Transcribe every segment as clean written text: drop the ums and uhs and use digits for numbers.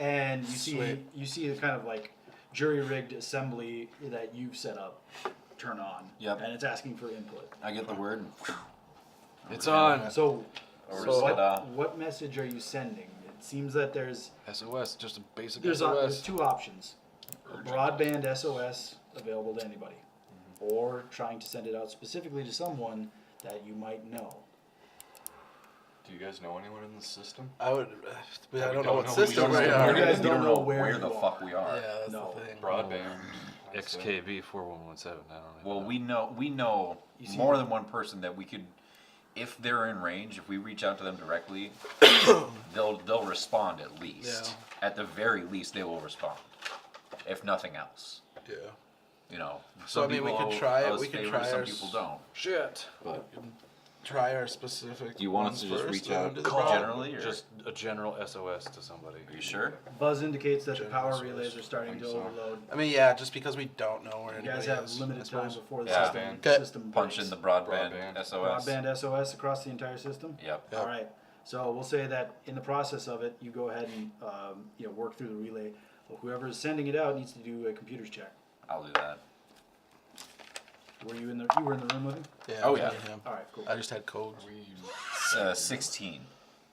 and you see the kind of like jury-rigged assembly that you've set up turn on. Yep. And it's asking for input. I get the word. It's on. So So what message are you sending? It seems that there's SOS, just a basic there's SOS. two options: a broadband SOS available to anybody, or trying to send it out specifically to someone that you might know. Do you guys know anyone in the system? I would. I don't know don't what know. system We they don't are. You guys We don't know where where the you fuck are. we are. Yeah, that's No. the thing. Broadband. XKB 4117. I don't know. Well, we know more than one person that we could, if they're in range, if we reach out to them directly, they'll respond at least. Yeah. At the very least, they will respond, if nothing else. Yeah. You know. So, some I mean, we people could try it. owe us We could favors, try Some ours. people don't. Shit. But try our specific. Do you want us ones to just first, reach then out do the generally, or Just a general SOS to somebody. are you sure? Buzz indicates that the General power SOS. relays are starting to Think so. overload. I mean, yeah, just because we don't know where You anybody guys have is. limited I time suppose. before the Yeah. system Punch breaks. in the broadband, Broadband. SOS. Broadband SOS across the entire system. Yep. Yep. All right. So we'll say that in the process of it, you go ahead and work through the relay. Well, whoever is sending it out needs to do a computers check. I'll do that. Were you in the room with him? Yeah. Oh, me yeah. and him. All right, cool. I just had codes. 16.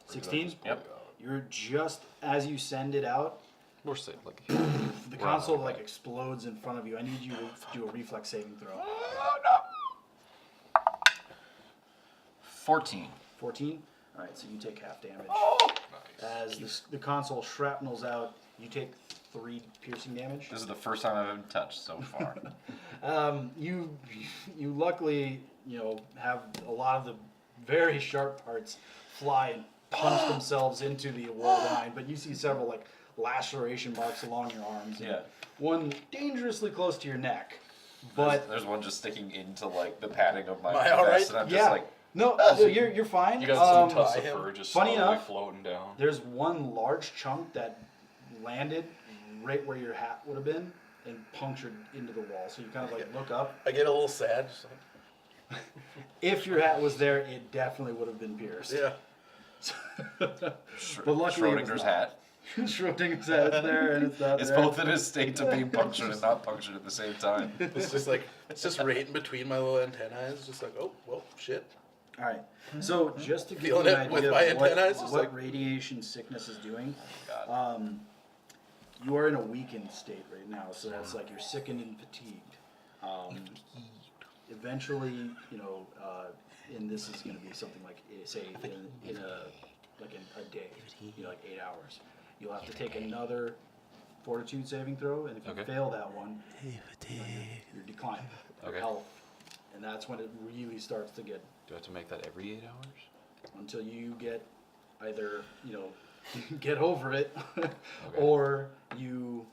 16. Yep. You're just as you send it out, We're safe. Like, the console like explodes in front of you. I need you to do a reflex saving throw. 14. 14. All right, so you take half damage. Nice. As the console shrapnels out, you take 3 piercing damage. This is the first time I've been touched so far. You luckily have a lot of the very sharp parts fly and punch themselves into the wall behind, but you see several like laceration marks along your arms. And Yeah. one dangerously close to your neck, but there's one just sticking into like the padding of my Am I all right? vest, and I'm yeah, just like, no, you're fine. You got some tie tuss of him. fur just Funny slowly enough, floating down. There's one large chunk that landed right where your hat would have been and punctured into the wall. So you kind of like look up. I get a little sad. Just like, If your hat was there, it definitely would have been pierced. yeah. But luckily it was Schrodinger's not. hat. Schrodinger's hat is there and it's not It's there. both in a state of being punctured and not punctured at the same time. It's just like it's just right in between my little antennae. It's just like, oh, well, shit. All right. So just to give you Feeling an it with idea my of what, antennae, it's just what like- radiation sickness is doing, God. you are in a weakened state right now. So that's like you're sickened and fatigued. Eventually, and this is going to be something like, say, in a day, like 8 hours. You'll have to take another fortitude saving throw, and if you Okay. fail that one, you're declining your Okay. health, and that's when it really starts to get do I have to make that every 8 hours? until you get either get over it, or you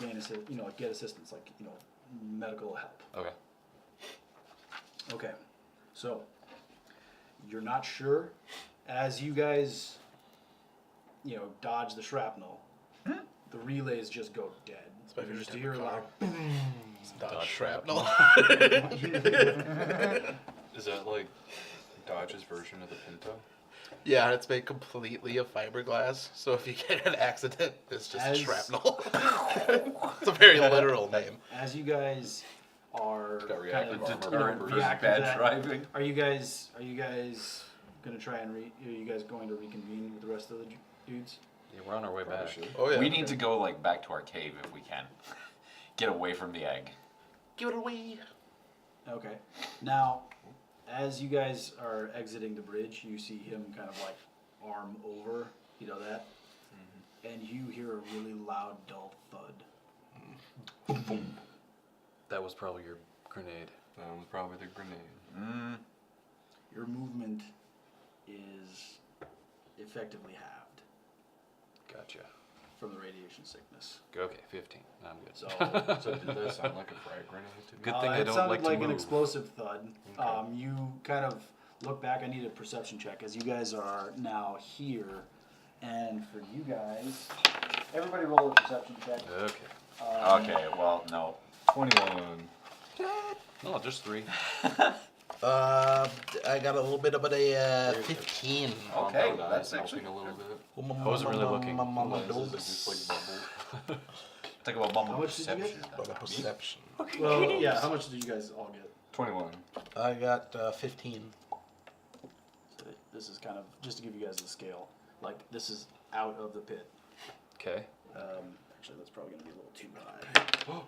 gain get assistance like medical help. Okay. Okay, so you're not sure as you guys dodge the shrapnel, the relays just go dead. my You favorite just type hear of loud. Dodge shrapnel. Is that like Dodge's version of the Pinto? Yeah, it's made completely of fiberglass. So if you get an accident, it's just As- shrapnel. It's a very literal name. As you guys are got kind reactive of armor Deterrent bumpers. versus reacting to bad that, driving. are you guys gonna try and are you guys going to reconvene with the rest of the dudes? Yeah, we're on our way Probably back. should. Oh yeah. We need to go like back to our cave if we can. Get away from the egg. give it away. Okay. Now, as you guys are exiting the bridge, you see him kind of like arm over, that, and you hear a really loud, dull thud. That was probably your grenade. That was probably the grenade. Your movement is effectively halved Gotcha. from the radiation sickness. Okay, 15. I'm good. So, So did that sound like a frag grenade to me? Good thing I it don't sounded like to like an move. explosive thud. Okay. You kind of look back. I need a perception check as you guys are now here, and for you guys, everybody roll a perception check. Okay. Okay, well, no. 21. No, just 3. I got a little bit of a 15. Okay, Compound that's eyes actually melting a little bit. I wasn't really looking. Lenses are just like bubble. Think about mumble How much did you perception. get? Perception. Well, yeah. How much did you guys all get? 21. I got 15. So this is kind of just to give you guys the scale. Like this is out of the pit. Okay. Actually, that's probably gonna be a little too high.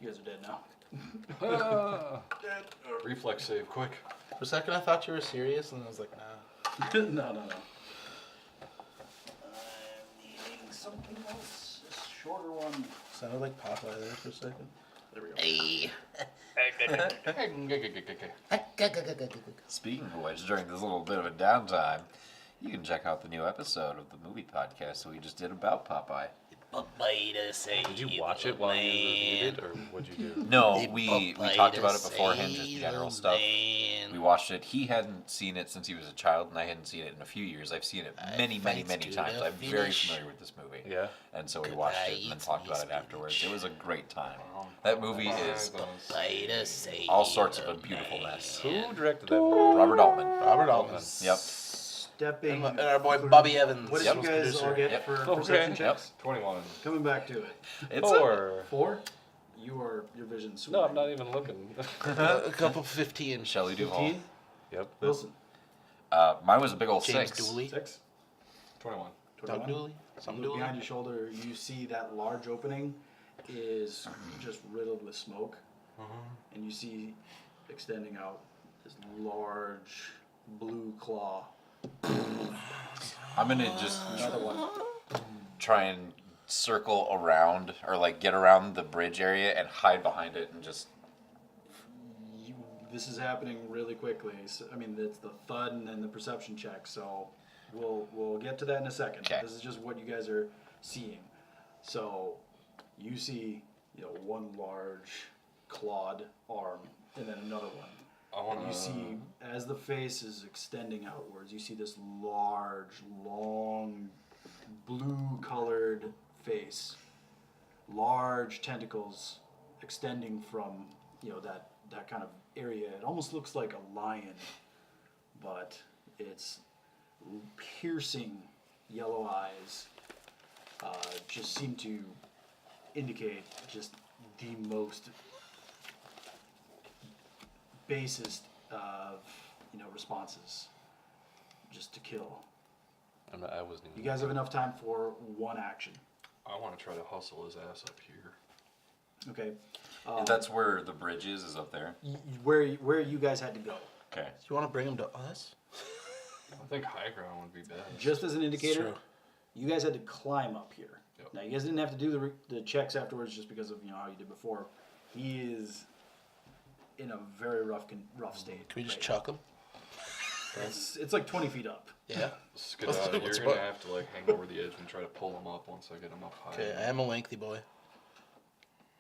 You guys are dead now. Dead. Reflex save, quick. For a second, I thought you were serious, and I was like, nah. No. I'm needing something else. A shorter one. Sounded like Popeye there for a second. There we go. Hey. Speaking of which, during this little bit of a downtime, you can check out the new episode of the movie podcast that we just did about Popeye. Did you watch it while you reviewed it, or what'd you do? No, we talked about it beforehand, just general stuff. We watched it. He hadn't seen it since he was a child, and I hadn't seen it in a few years. I've seen it many times. I'm very familiar with this movie. Yeah. And so we watched it and then talked about it afterwards. It was a great time. That movie is all sorts of a beautiful mess. Who directed that movie? Robert Altman. Robert Altman. Yep. Stepping. And our boy Bobby Evans. What did Yep. you guys all get Yep. for Okay. perception checks? 21. Coming back to it. It's Or 4. Your vision's no, I'm not even looking. A couple 15. Shelley Duvall. 15. Yep. Wilson. Mine was a big old James 6. Dooley. 6. 21. Doug 21. Dooley. Some Look Dooley. behind your shoulder, you see that large opening is just riddled with smoke, and you see extending out this large blue claw. I'm gonna just Another one. try and circle around, or like get around the bridge area and hide behind it and just. This is happening really quickly. So, I mean, it's the thud and then the perception check. So we'll get to that in a second. Okay. This is just what you guys are seeing. So you see, one large clawed arm and then another one. And you see, as the face is extending outwards, you see this large, long, blue-colored face, large tentacles extending from, that kind of area. It almost looks like a lion, but it's piercing yellow eyes. Just seem to indicate just the most basest of responses, just to kill. I wasn't even. You guys have enough time for one action. I want to try to hustle his ass up here. Okay. That's where the bridge is up there. Where you guys had to go. Okay. Do you want to bring him to us? I think high ground would be best. Just as an indicator, True. you guys had to climb up here. Yep. Now you guys didn't have to do the checks afterwards, just because of how you did before. He is in a very rough state. Can we just right chuck him? now. It's like 20 feet up. Yeah. Skedaddle, you're What's gonna what? have to hang over the edge and try to pull him up once I get him up high. Okay, I am a lengthy boy.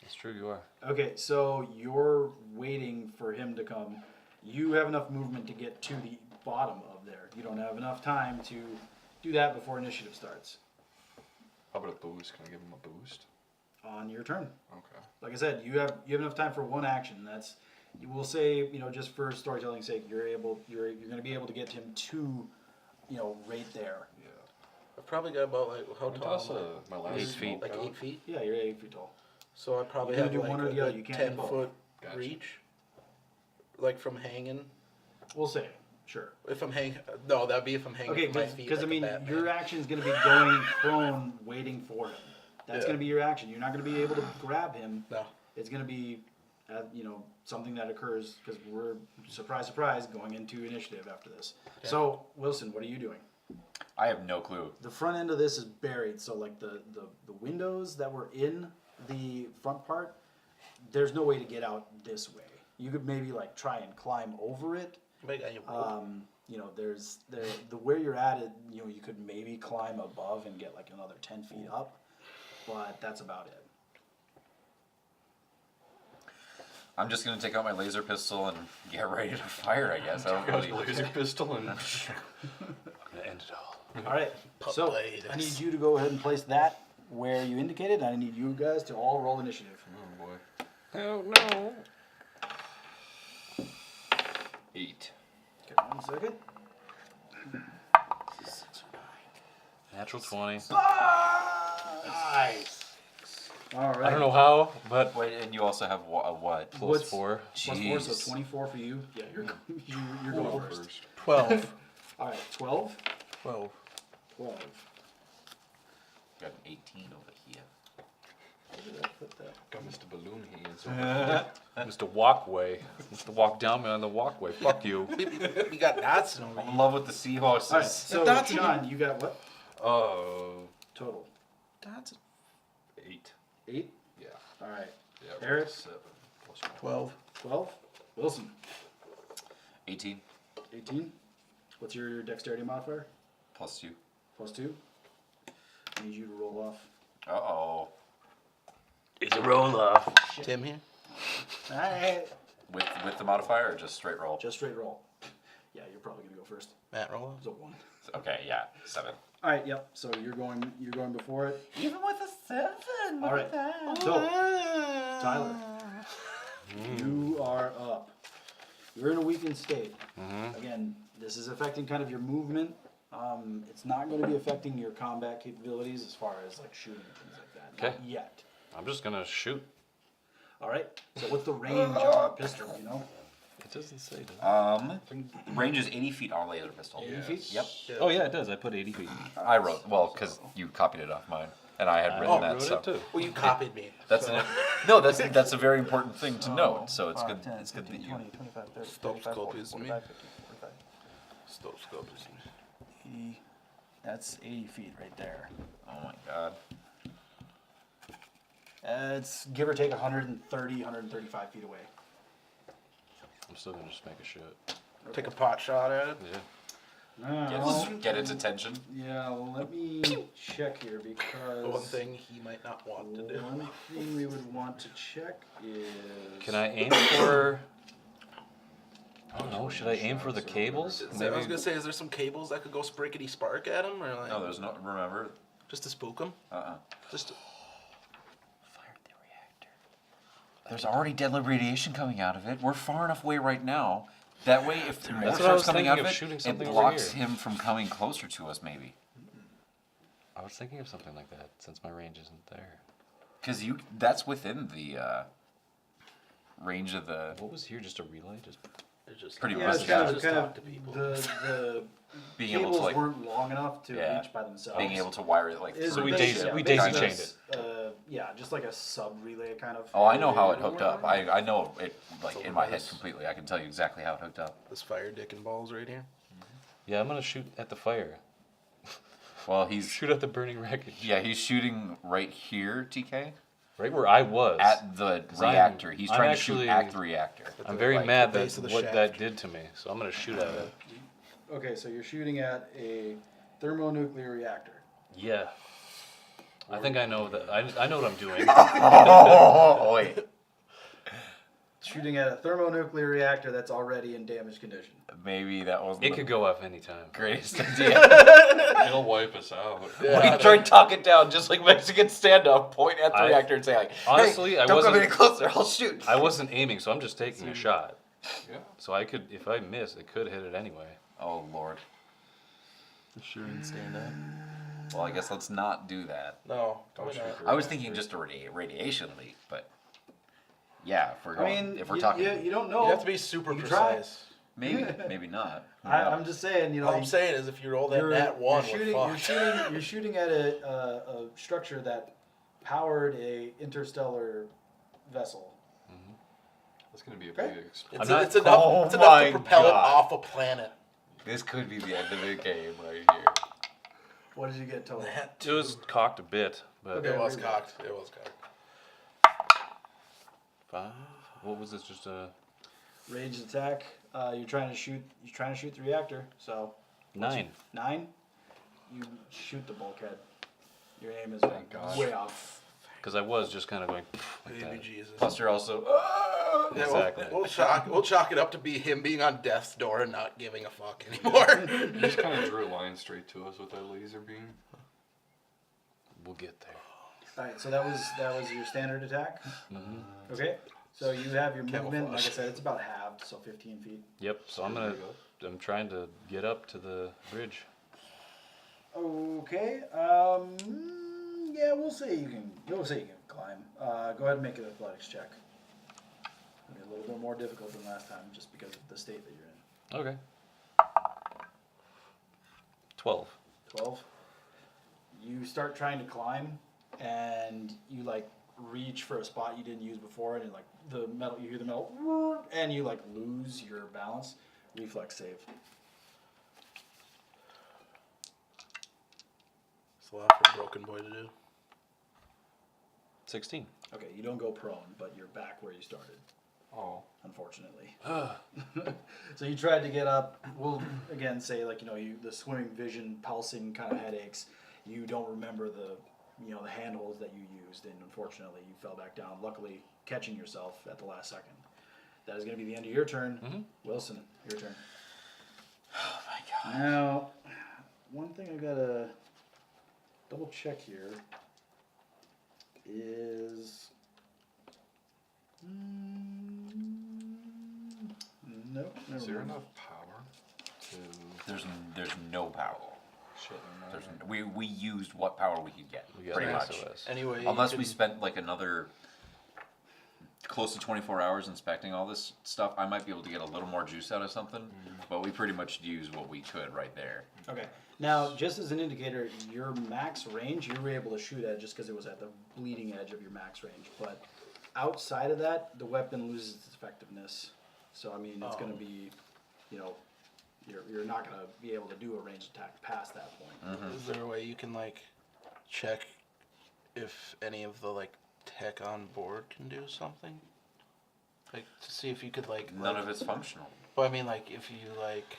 It's true, you are. Okay, so you're waiting for him to come. You have enough movement to get to the bottom of there. You don't have enough time to do that before initiative starts. How about a boost? Can I give him a boost? On your turn. Okay. Like I said, you have enough time for one action. That's, you will say, just for storytelling's sake, you're going to be able to get him to, right there. Yeah. I've probably got about how tall? Toss am I? my last 8 feet. Like smoke 8 out. feet. Yeah, you're 8 feet tall. So I probably You're have gonna do one or the other. You can't do 10-foot Gotcha. reach, like from hanging. We'll say, sure. If I'm hanging, no, that'd be if I'm hanging Okay, from my feet. because like I mean, a Batman. your action's going to be going prone, waiting for him. That's Yeah. going to be your action. You're not going to be able to grab him. No. It's going to be, something that occurs because we're surprise, going into initiative after this. Yeah. So, Wilson, what are you doing? I have no clue. The front end of this is buried, so like the windows that were in the front part, there's no way to get out this way. You could maybe try and climb over it. Wait, got your rope? There's the where you're at it, you could maybe climb above and get another 10 feet up, but that's about it. I'm just gonna take out my laser pistol and get ready to fire. I guess. I don't Got really. a laser pistol and I'm gonna end it all. All right, so I need you to go ahead and place that where you indicated. I need you guys to all roll initiative. oh boy. Oh no. 8. Okay, 1 second. Natural 20. Nice. All right. I don't know how, but Wait, and you also have a what? plus What's- 4. Plus 4, so 24 for you. Yeah, you're going first. 12. All right, 12. 12. 12. Got an 18 over here. Where did I put that? Got Mr. Balloon hands. Mr. Walkway. Mr. Walk down me on the walkway. Fuck you. We got Dotson over I'm in here. love with the seahorses. All right, so That's- Sean, you got what Total. total? Dotson. 8. 8. Yeah. All right. Yeah. Eric? 7 plus 1. 12. 12. Wilson? 18 18. What's your dexterity modifier? plus 2. Plus 2. I need you to roll off. Uh-oh. It's a roll off. Tim here. All right. With the modifier or just straight roll? Just straight roll. Yeah, you're probably gonna go first. Matt roll. It's a 1. Okay, yeah, 7. All right. Yep. So you're going before it. Even with a 7. All right. So Tyler, you are up. You're in a weakened state. Again, this is affecting kind of your movement. It's not going to be affecting your combat capabilities as far as like shooting and things like that. Not Okay. yet. I'm just gonna shoot. All right. So what's the range of a pistol? You know, It doesn't say that. Range is 80 feet on a laser pistol. 80 feet. Yep. Oh yeah, it does. I put 80 feet. I wrote, well, because you copied it off mine, and I had written that, wrote so. it too. Well, you copied me. That's no, that's a very important thing to note. So it's good. It's good that you. 25, 30, Stop 35, 40, sculpting me. 45, 50, 45. Stop sculpting. 80, that's 80 feet right there. Oh my god. It's give or take 130, 135 feet away. I'm still gonna just make a shot. Take a pot shot at it. Yeah. Get its attention. Yeah, well, let me check here because One thing he might not want to do. one thing we would want to check is. Can I aim for? I don't know. Should I aim for the cables? I was gonna say, is there some cables that could go sprickety spark at him, or like No, there's no. Remember. just to spook him? Just to, Fired the reactor. There's already deadly radiation coming out of it. We're far enough away right now. That way, if more what I starts was coming thinking out of of, it, shooting it something over blocks here. him from coming closer to us, maybe. I was thinking of something like that since my range isn't there. Because that's within the range of the. What was here? Just a relay? Just it's just Pretty Yeah, much, it's yeah. kind just of talk to people. the Being cables able to like weren't long enough to Yeah. reach by themselves. being able to wire it like Is through we the daisy- ship, we kind daisy of. chained it. Yeah, just like a sub relay kind of. Oh, I know how it hooked up. I know it like So in my head nice. completely. I can tell you exactly how it hooked up. this fire dick and balls right here. yeah, I'm gonna shoot at the fire. Well, he's Shoot at the burning wreckage. yeah, he's shooting right here, TK, Right where I was. at the 'Cause I'm- reactor. He's I'm trying to actually- shoot at the reactor. I'm very like, mad the that base of the what shaft. that did to me, so I'm gonna shoot at it. Okay, so you're shooting at a thermonuclear reactor. Yeah. I think I know that. I know what I'm doing. Oh wait, Shooting at a thermonuclear reactor that's already in damaged condition. maybe that wasn't It the could go off anytime. greatest idea. It'll wipe us out. We try and talk it down, just like Mexican standoff. Point at the I- reactor and say like, honestly, hey, I don't come wasn't- any closer. I'll shoot. I wasn't aiming, so I'm just taking a shot. Yeah. So I could, if I miss, it could hit it anyway. Oh lord. Sure didn't stand up. Well, I guess let's not do that. No, Don't probably shoot not. the I was thinking just a radiation leak, but yeah, if we're I going, mean, if we're you, talking, you don't know. You have to be super You can try. precise. maybe not. Who I'm knows? just saying, you know. All I'm saying is, if you roll that nat one, we're fucked. you're shooting at a structure that powered a interstellar vessel. That's gonna be a Okay. big explosion. It's, I'm not- it's enough. Oh it's enough my to propel it God. off a planet. This could be the end of the game right here. What did you get total? It was cocked a bit, but Okay. It was cocked. It was cocked. 5. What was this? Just a Ranged attack. You're trying to shoot. You're trying to shoot the reactor. So 9. 9. You shoot the bulkhead. Your aim is Thank God. way off. Because I was just kind of going like Baby that. Jesus. Plus, you're also. Yeah, Exactly. We'll chalk it up to be him being on death's door and not giving a fuck anymore. You just kind of drew a line straight to us with that laser beam. We'll get there. All right. So that was your standard attack. Mm-hmm. Okay. So you have your movement. Like I Camouflage. said, it's about halved, so 15 feet. Yep. So I'm trying to get up to the bridge. Okay. Yeah, we'll say you can. We'll say you can climb. Go ahead and make an athletics check. It'll be a little bit more difficult than last time, just because of the state that you're in. Okay. 12. 12. You start trying to climb, and you like reach for a spot you didn't use before, and like the metal, you hear the metal, and you like lose your balance. Reflex save. It's a lot for a broken boy to do. 16. Okay, you don't go prone, but you're back where you started, Oh. unfortunately. So you tried to get up. We'll again say like the swimming vision, pulsing kind of headaches. You don't remember the the handholds that you used, and unfortunately you fell back down. Luckily, catching yourself at the last second. That is going to be the end of your turn, Wilson. Your turn. Oh my god. Now, one thing I gotta double check here is. Nope. Is Never there mind. enough power to... There's no power. Shit, There's, we used what power we could get, We got pretty an much. SOS. Anyway, Unless we spent like another close to 24 hours inspecting all this stuff, I might be able to get a little more juice out of something. But we pretty much used what we could right there. Okay. Now, just as an indicator, your max range, you were able to shoot at just because it was at the bleeding edge of your max range. But outside of that, the weapon loses its effectiveness. So, I mean, it's going to be, you're not going to be able to do a ranged attack past that point. Is there a way you can like check if any of the like tech on board can do something? Like to see if you could like None of it's functional. Well, I mean, like if you like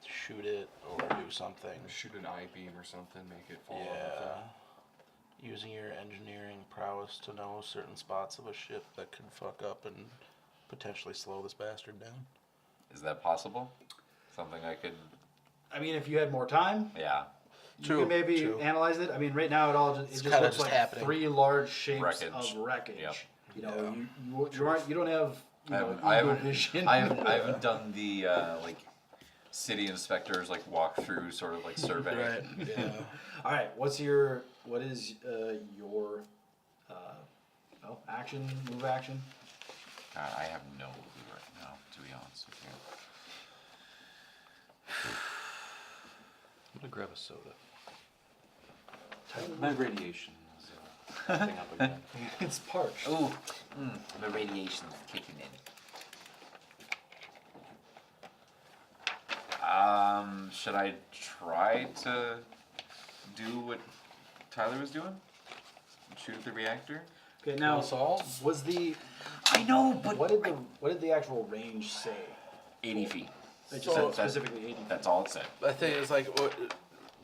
shoot it or do something. Shoot an I-beam or something, make it fall Yeah. off. Using your engineering prowess to know certain spots of a ship that could fuck up and potentially slow this bastard down. Is that possible? Something I could, I mean, if you had more time, yeah. you True, can maybe true. analyze it. I mean, right now it It's just kinda looks just like happening. 3 large shapes Wreckage. of wreckage. Yep. You know, you don't have I eagle haven't, vision. I haven't done the like city inspectors like walk through sort of like survey. Right. Yeah. All right, what is your action, move action? I have no clue right now, to be honest with you. I'm gonna grab a soda. My radiation is Thing up again. It's parched. ooh, the radiation's kicking in. Should I try to do what Tyler was doing? Shoot at the reactor? Okay, now us all? was the I know, but what did the actual range say? 80 feet. It just So- said specifically 80. That's all it said. I think it's like,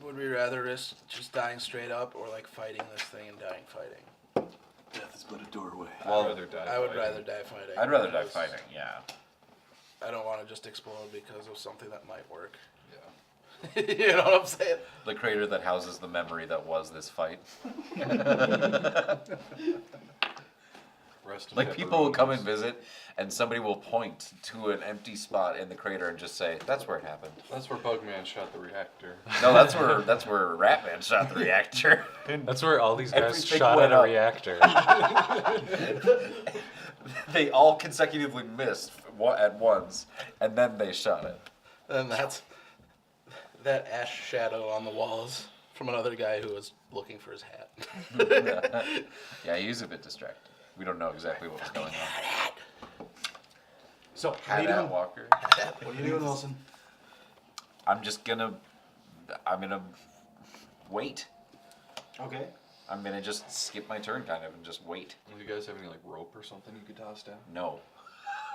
would we rather risk just dying straight up or like fighting this thing and dying fighting? Death is but a doorway. Well, I'd rather die I would fighting. rather die fighting. I'd rather die because fighting, yeah. I don't want to just explode because of something that might work. Yeah. You know what I'm saying? The crater that houses the memory that was this fight. Rest in Like people will come and pepperonis. visit, and somebody will point to an empty spot in the crater and just say, "That's where it happened." That's where Bugman shot the reactor. No, that's where Ratman shot the reactor. That's where all these guys Everything shot went at a up. reactor. They all consecutively missed at once, and then they shot it. And that's that ash shadow on the walls from another guy who was looking for his hat. Yeah, he was a bit distracted. We don't know exactly what was going on. So, what are Hat you at doing? Walker. What are you doing, Wilson? I'm gonna wait. Okay. I'm gonna just skip my turn, kind of, and just wait. Do you guys have any like rope or something you could toss down? No,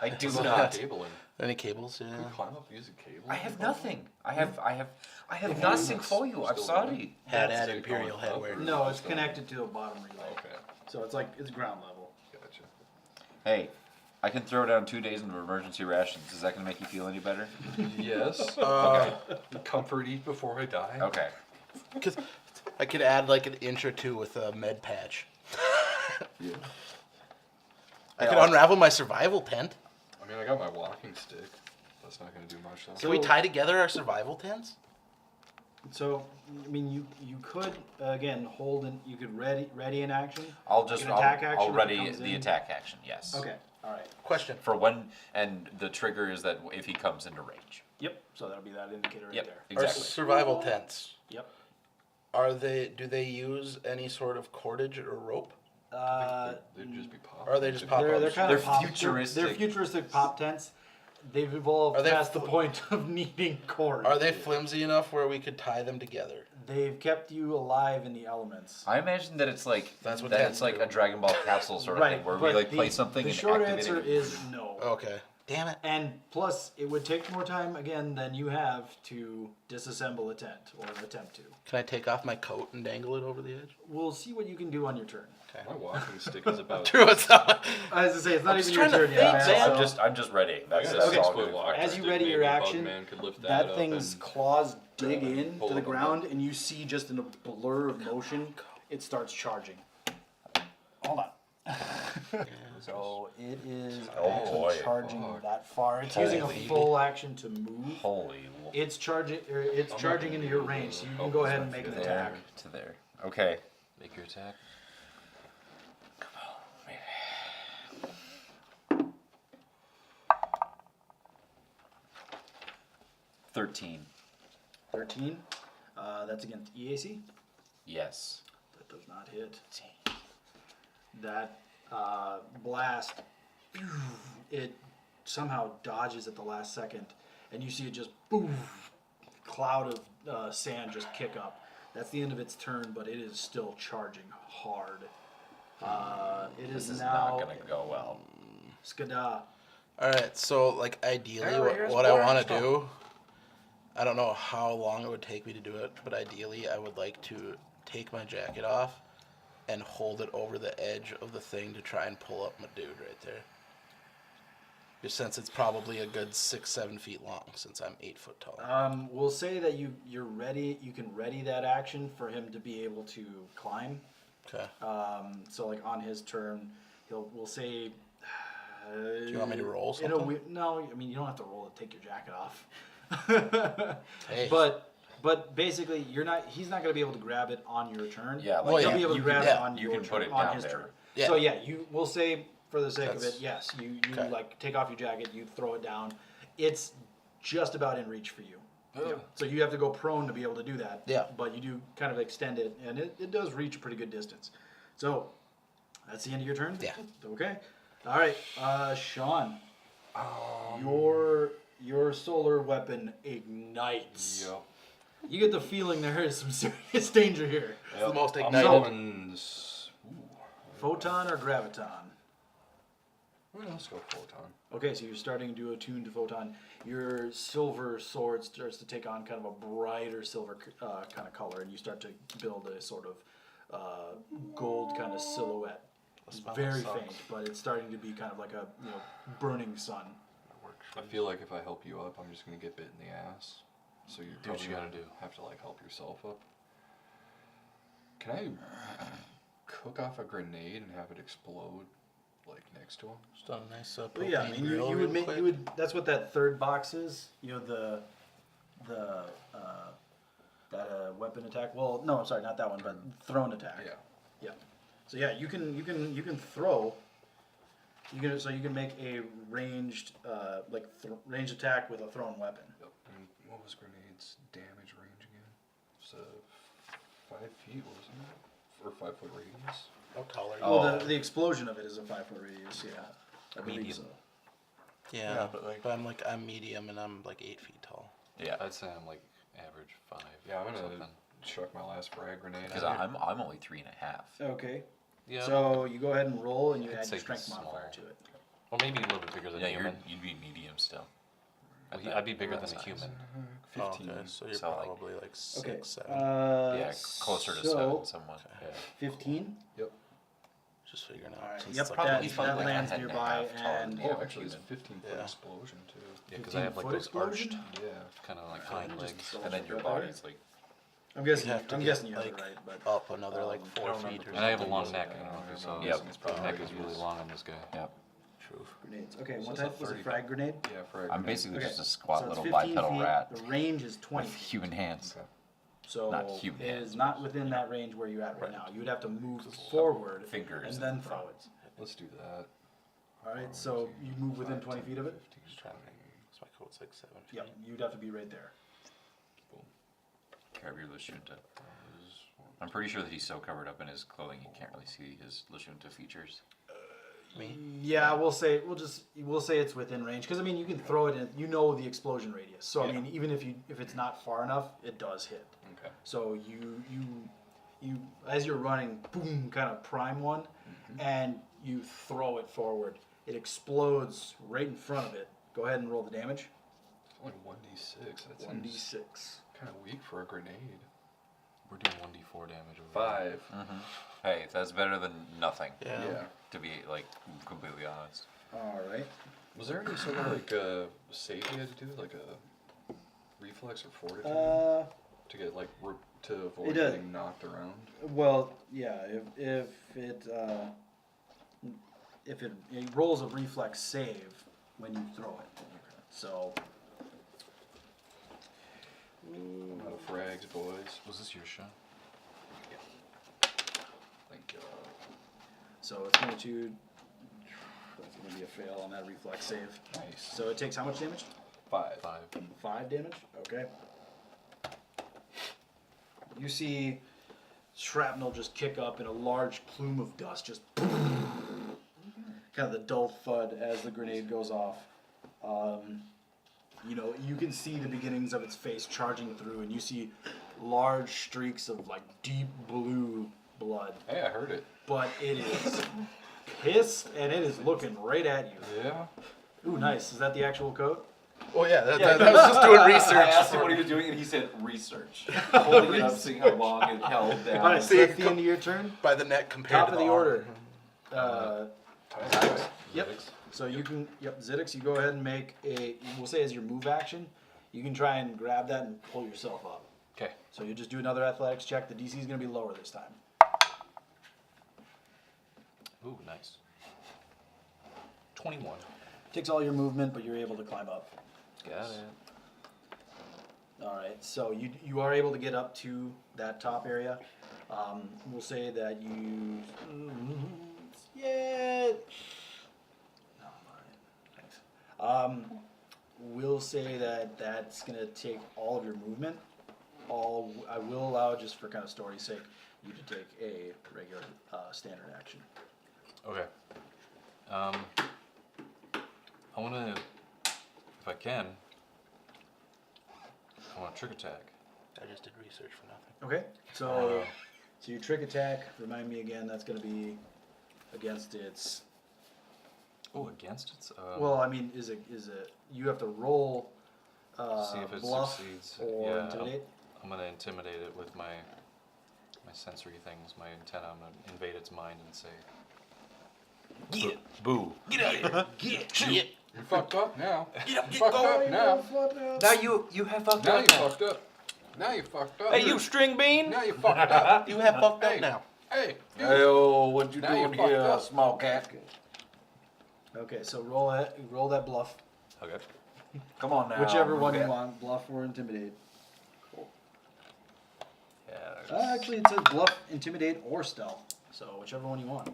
I do What about not. cabling? Any cables? Could Yeah. we climb up use a cable? I have nothing. I have nothing for you. I'm sorry. Hat That's at it, Imperial going up headwear. or- No, it's connected to a bottom relay. Okay, So it's ground level. gotcha. Hey, I can throw down 2 days of emergency rations. Is that gonna make you feel any better? Yes. Comfort eat before I die. Okay. Because I could add like an inch or two with a med patch. Yeah. I could unravel my survival tent. I mean, I got my walking stick. That's not gonna do much though. Can we tie together our survival tents? So, I mean, you could again hold and you could ready an action. I'll like just an attack action I'll if it ready comes the in. attack action. Yes. Okay. All right. Question. For when, and the trigger is that if he comes into range. Yep. So that'll be that indicator right Yep. there. Our Exactly. survival tents. Yep. Do they use any sort of cordage or rope? They'd just be pop. Or are they just pop They're ups? kind They're of pop, futuristic. They're futuristic pop tents. They've evolved Are they past the fl- point of needing cord. Are they flimsy enough where we could tie them together? They've kept you alive in the elements. I imagine that it's like That's what that tents it's like do. a Dragon Ball capsule sort of thing where we but like play something The and short activate answer it. is no. Okay. Damn it. And plus, it would take more time again than you have to disassemble a tent or attempt to. Can I take off my coat and dangle it over the edge? We'll see what you can do on your turn. My walking stick is about. True, it's not. As I say, it's not I'm even just your trying to turn yet. think, man, man. so I'm just ready. That's, I got a that's all 6 foot good. walking as you stick. ready your Maybe action, Bugman could lift that up thing's and claws dig pull in to up the a ground, and you see just in a blur of motion, it starts charging. Hold on. So it is Oh, actually boy. charging Fuck. that far. It's using a Holy. full action to move. Holy. It's charging. It's charging into your range, so you can go ahead and make an There attack. to there. Okay. Make your attack. Come on, baby. 13. 13. That's against EAC. Yes. That does not hit. That blast, it somehow dodges at the last second, and you see it just boom, cloud of sand just kick up. That's the end of its turn, but it is still charging hard. It This is now not gonna go well. Skada. Alright, so like ideally Here's what I want to Blackstone. do, I don't know how long it would take me to do it, but ideally I would like to take my jacket off and hold it over the edge of the thing to try and pull up my dude right there. Just since it's probably a good 6-7 feet long, since I'm 8 foot tall. We'll say that you're ready. You can ready that action for him to be able to climb. Okay. So like on his turn, we'll say. Do you want me to roll in a something? no, I mean you don't have to roll to take your jacket off. Hey. But basically, he's not going to be able to grab it on your turn. Yeah, like Well, he'll yeah, be able to you grab can- it on you your can turn, put it on down his there. turn. Yeah. So yeah, we'll say for the sake of That's- it, yes, you Okay. like take off your jacket, you throw it down. It's just about in reach for you. Yeah. So you have to go prone to be able to do that. Yeah. But you do kind of extend it, and it does reach a pretty good distance. So that's the end of your turn. Yeah. Okay. All right, Sean. Your solar weapon ignites. Yep. You get the feeling there is some serious danger here. It's the most I'm ignited. going. Photon or graviton? Well, let's go photon. Okay, so you're starting to attune to photon. Your silver sword starts to take on kind of a brighter silver kind of color, and you start to build a sort of gold kind of silhouette. It's very faint, but it's starting to be kind of like a burning sun. I feel like if I help you up, I'm just gonna get bit in the ass. So you're Do what probably you gotta gonna do. have to like help yourself up. Can I cook off a grenade and have it explode like next to him? Just done a nice But yeah, I propane mean, grill you real would make quick. you would. That's what that third box is. You know the that weapon attack. Well, no, I'm sorry, not that one, but thrown attack. Yeah. Yeah. So yeah, you can throw. You can make a ranged ranged attack with a thrown weapon. Yep. And what was grenade's damage range again? It's 5 feet, wasn't it? Or 5 foot radius. How tall are you? Oh. Well, the explosion of it is a 5-foot radius. Yeah. I believe Medium. so. Yeah, but, like- but I'm medium and I'm like 8 feet tall. Yeah. I'd say I'm like average 5. Yeah, I'm gonna something. chuck my last frag grenade. Because out here. I'm only 3.5. Okay. Yeah. So you go ahead and roll, and you I'd add say your strength small. modifier to it. Well, maybe a little bit bigger than Yeah, a human. you'd be medium still. I'd be bigger than a size. human. 15. Oh, okay, so you're So, like- probably like 6, Okay. 7. Yeah, closer to 7 somewhat. Yeah. 15. Yep. Just figuring out. All right. since Yep. it's like probably That, felt that like a lands head and a nearby, half taller and than Oh, Yeah, actually, it's a human. 15-foot Yeah. explosion too. Yeah, because I have like 15-foot those arched, explosion? Yeah. kind of like Okay, hind just legs. double And then check your that there. body's like, I'm guessing. You'd have to I'm get, guessing you have it like, right, but up another like I 4 don't feet remember. or And I have a something. long neck, I don't know if you saw. Yep. His neck is really long on this guy. yep. True. Grenades. Okay, So what it's a type was a 30. frag grenade? Yeah, frag. I'm grenade. basically Okay, just a squat so it's little 15 bipedal feet. rat The range is 20 with feet. human hands. Okay. So Not human it hands, is not within that range where you're at right Right. now. You would have to move forward Fingers and in then front. throw it. Let's do that. All right, so you move within 20 feet of it? So my code's like 7 feet. Yep, you'd have to be right there. Grab your Lashunta. I'm pretty sure that he's so covered up in his clothing he can't really see his Lashunta features. Me? Yeah, we'll say it's within range because I mean you can throw it in. You know the explosion radius, so I Yeah. mean even if it's not far enough, it does hit. Okay. So you as you're running, boom, kind of prime one, and you throw it forward. It explodes right in front of it. Go ahead and roll the damage. It's only 1d6. That seems 1d6. kind of weak for a grenade. We're doing 1d4 damage over here. 5. Hey, that's better than nothing. Yeah. To be like completely honest. All right. Was there any sort of like save you had to do, like a reflex or fortitude to get like to avoid It does. getting knocked around? Well, yeah. If it rolls a reflex save when you throw it, so. I'm out of frags, boys. Was this your shot? Thank you. So it's going to. That's going to be a fail on that reflex save. Nice. So it takes how much damage? 5. 5. 5 damage? Okay. You see shrapnel just kick up in a large plume of dust, just kind of the dull thud as the grenade goes off. You know, you can see the beginnings of its face charging through, and you see large streaks of like deep blue blood. Hey, I heard it. But it is pissed, and it is looking right at you. Yeah. Ooh, nice. Is that the actual code? Oh yeah, that was just doing I research. asked him what he was doing, and he said research. Holding it up, seeing how long it held down. Alright, so that's the end of your turn. By the neck compared Top to of the arm. order. Nice. Yep. So you can, Ziddix, you go ahead and make we'll say as your move action, you can try and grab that and pull yourself up. Okay. So you just do another athletics check. The DC is going to be lower this time. Ooh, nice. 21. Takes all your movement, but you're able to climb up. Got it. Alright, so you are able to get up to that top area. We'll say that you... Yeah... No, alright. Thanks. We'll say that that's going to take all of your movement. I will allow, just for kind of story's sake, you to take a regular standard action. Okay. I want to, if I can, I want to trick attack. I just did research for nothing. Okay, so your trick attack, remind me again, that's going to be against its... Oh, against it? Well, I mean, is it you have to roll see if it bluff succeeds. or Yeah, intimidate? I'm going to intimidate it with my sensory things, my antenna. I'm going to invade its mind and say, Get boo. Get out of here. Get. You fucked up now. Get up. You Get fucked going. up now. Now you have fucked Now up. you fucked up. Now you fucked up. Hey, you string bean! Now you fucked up. You have fucked Hey. up now. Hey. You. Hey-oh, what you Now you doing fucked here, up. small cat? Okay, so roll that bluff, Okay. Come on now. whichever one you cat. want, bluff or intimidate. Yeah. Actually, it says bluff, intimidate, or stealth. So whichever one you want.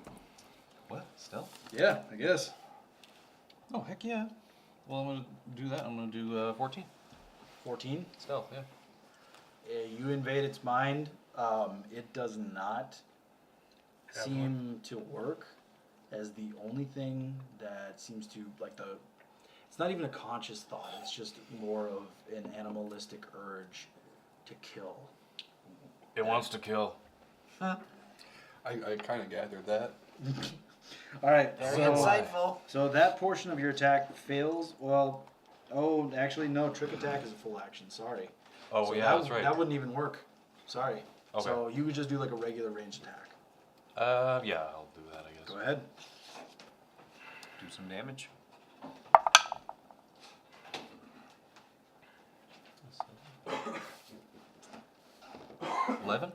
What? Stealth? Yeah, I guess. Oh, heck yeah. Well, I'm going to do that. I'm going to do 14. 14. Stealth, yeah. You invade its mind. It does not seem to work as the only thing that seems to it's not even a conscious thought. It's just more of an animalistic urge to kill. It wants to kill. I kind of gathered that. All right. Very insightful. So that portion of your attack fails. Well, actually no. Trick attack is a full action. Sorry. Oh, So yeah, that's right. That wouldn't even work. Sorry. Okay. So you would just do like a regular ranged attack. Yeah, I'll do that, I guess. Go ahead. Do some damage. 11?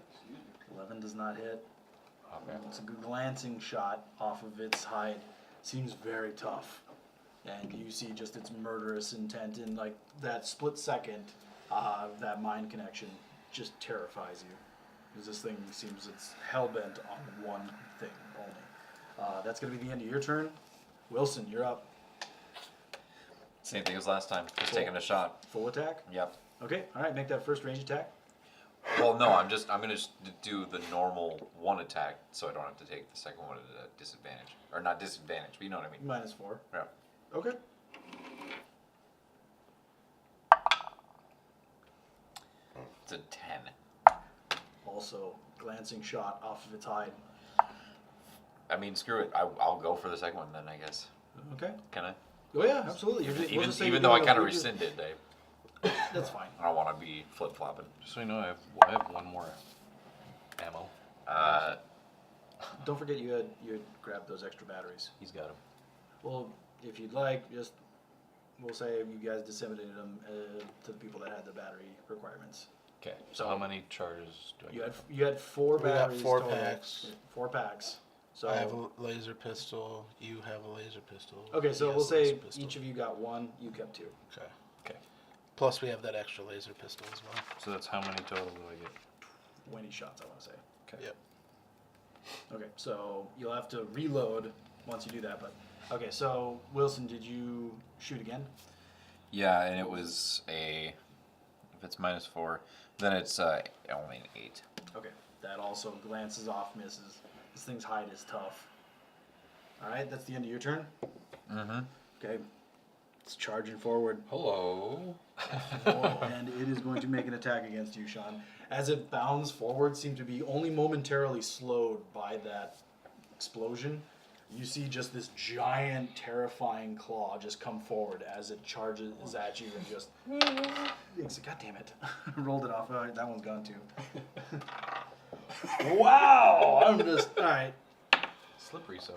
11 does not hit. Okay. It's a good glancing shot off of its hide. seems very tough. And you see just its murderous intent in like that split second, that mind connection just terrifies you. Because this thing seems it's hell-bent on one thing only. That's going to be the end of your turn. Wilson, you're up. Same thing as last time. Just Cool. taking a shot. Full attack? Yep. Okay, alright, make that first range attack. Well, no, I'm gonna just do the normal one attack, so I don't have to take the second one at a disadvantage, or not disadvantage, but you know what I mean. -4. Yeah. Okay. It's a 10. Also, glancing shot off of its hide. I mean, screw it. I'll go for the second one then, I guess. Okay. Can I? Oh yeah, absolutely. We'll Even just say even you're though I doing kind of we just- rescinded, That's fine. I don't want to be flip flopping. Just so you know, I have one more ammo. Don't forget you grabbed those extra batteries. He's got him. Well, if you'd like, we'll say you guys disseminated them to the people that had the battery requirements. Okay. So how many charges do I get? You had 4 We got batteries 4 total. packs. 4 packs. So I have a laser pistol. You have a laser pistol. okay, so he we'll has a laser say pistol. each of you got 1. You kept 2. Okay. Okay. Plus, we have that extra laser pistol as well. So that's how many total do I get? 20 shots, I want to say. Okay. Yep. Okay, so you'll have to reload once you do that. But okay, so Wilson, did you shoot again? Yeah, and it was a. If it's -4, then it's only an 8. Okay, that also glances off, misses. This thing's hide is tough. All right, that's the end of your turn. Mm-hmm. Okay, it's charging forward. Hello. And it is going to make an attack against you, Sean. As it bounds forward, seem to be only momentarily slowed by that explosion. You see just this giant, terrifying claw just come forward as it charges at you and just... God damn it. Rolled it off. That one's gone too. Wow! I'm just... All right. Slippery so.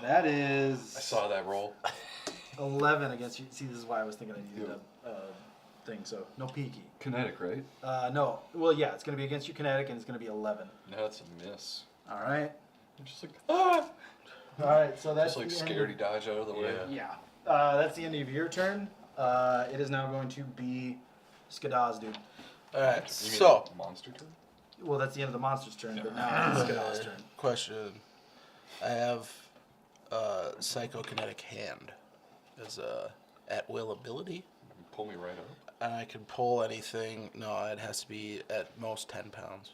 That is... I saw that roll. 11 against you. See, this is why I was thinking I needed a thing, so no peeky. Kinetic, right? No. Well, yeah, it's going to be against your kinetic, and it's going to be 11. No, that's a miss. All right. I'm just like, ah! All right, so that's Just like the scared he end dodge out of the way. Yeah. That's the end of your turn. It is now going to be Skadaz, dude. All right. You mean So, the monster turn? Well, that's the end of the monster's turn, but now it's Skadaz' turn. question. I have psychokinetic hand as a at-will ability, Pull me right up. and I can pull anything. No, it has to be at most 10 pounds.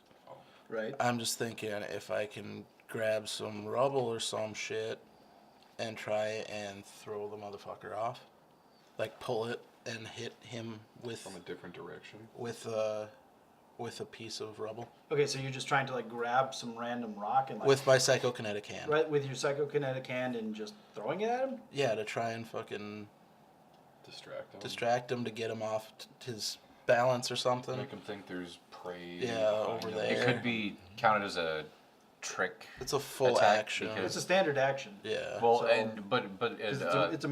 Right. I'm just thinking if I can grab some rubble or some shit and try and throw the motherfucker off, like pull it and hit him with From a different direction. with a piece of rubble Okay, so you're just trying to like grab some random rock and like with my psychokinetic hand. right with your psychokinetic hand and just throwing it at him. Yeah, to try and fucking Distract him. to get him off his balance or something. Make him think there's prey. Yeah, behind over him. there. It could be counted as a trick. It's a full Attack action. because- It's a standard action. Yeah. Well, So- and but It's, it, it's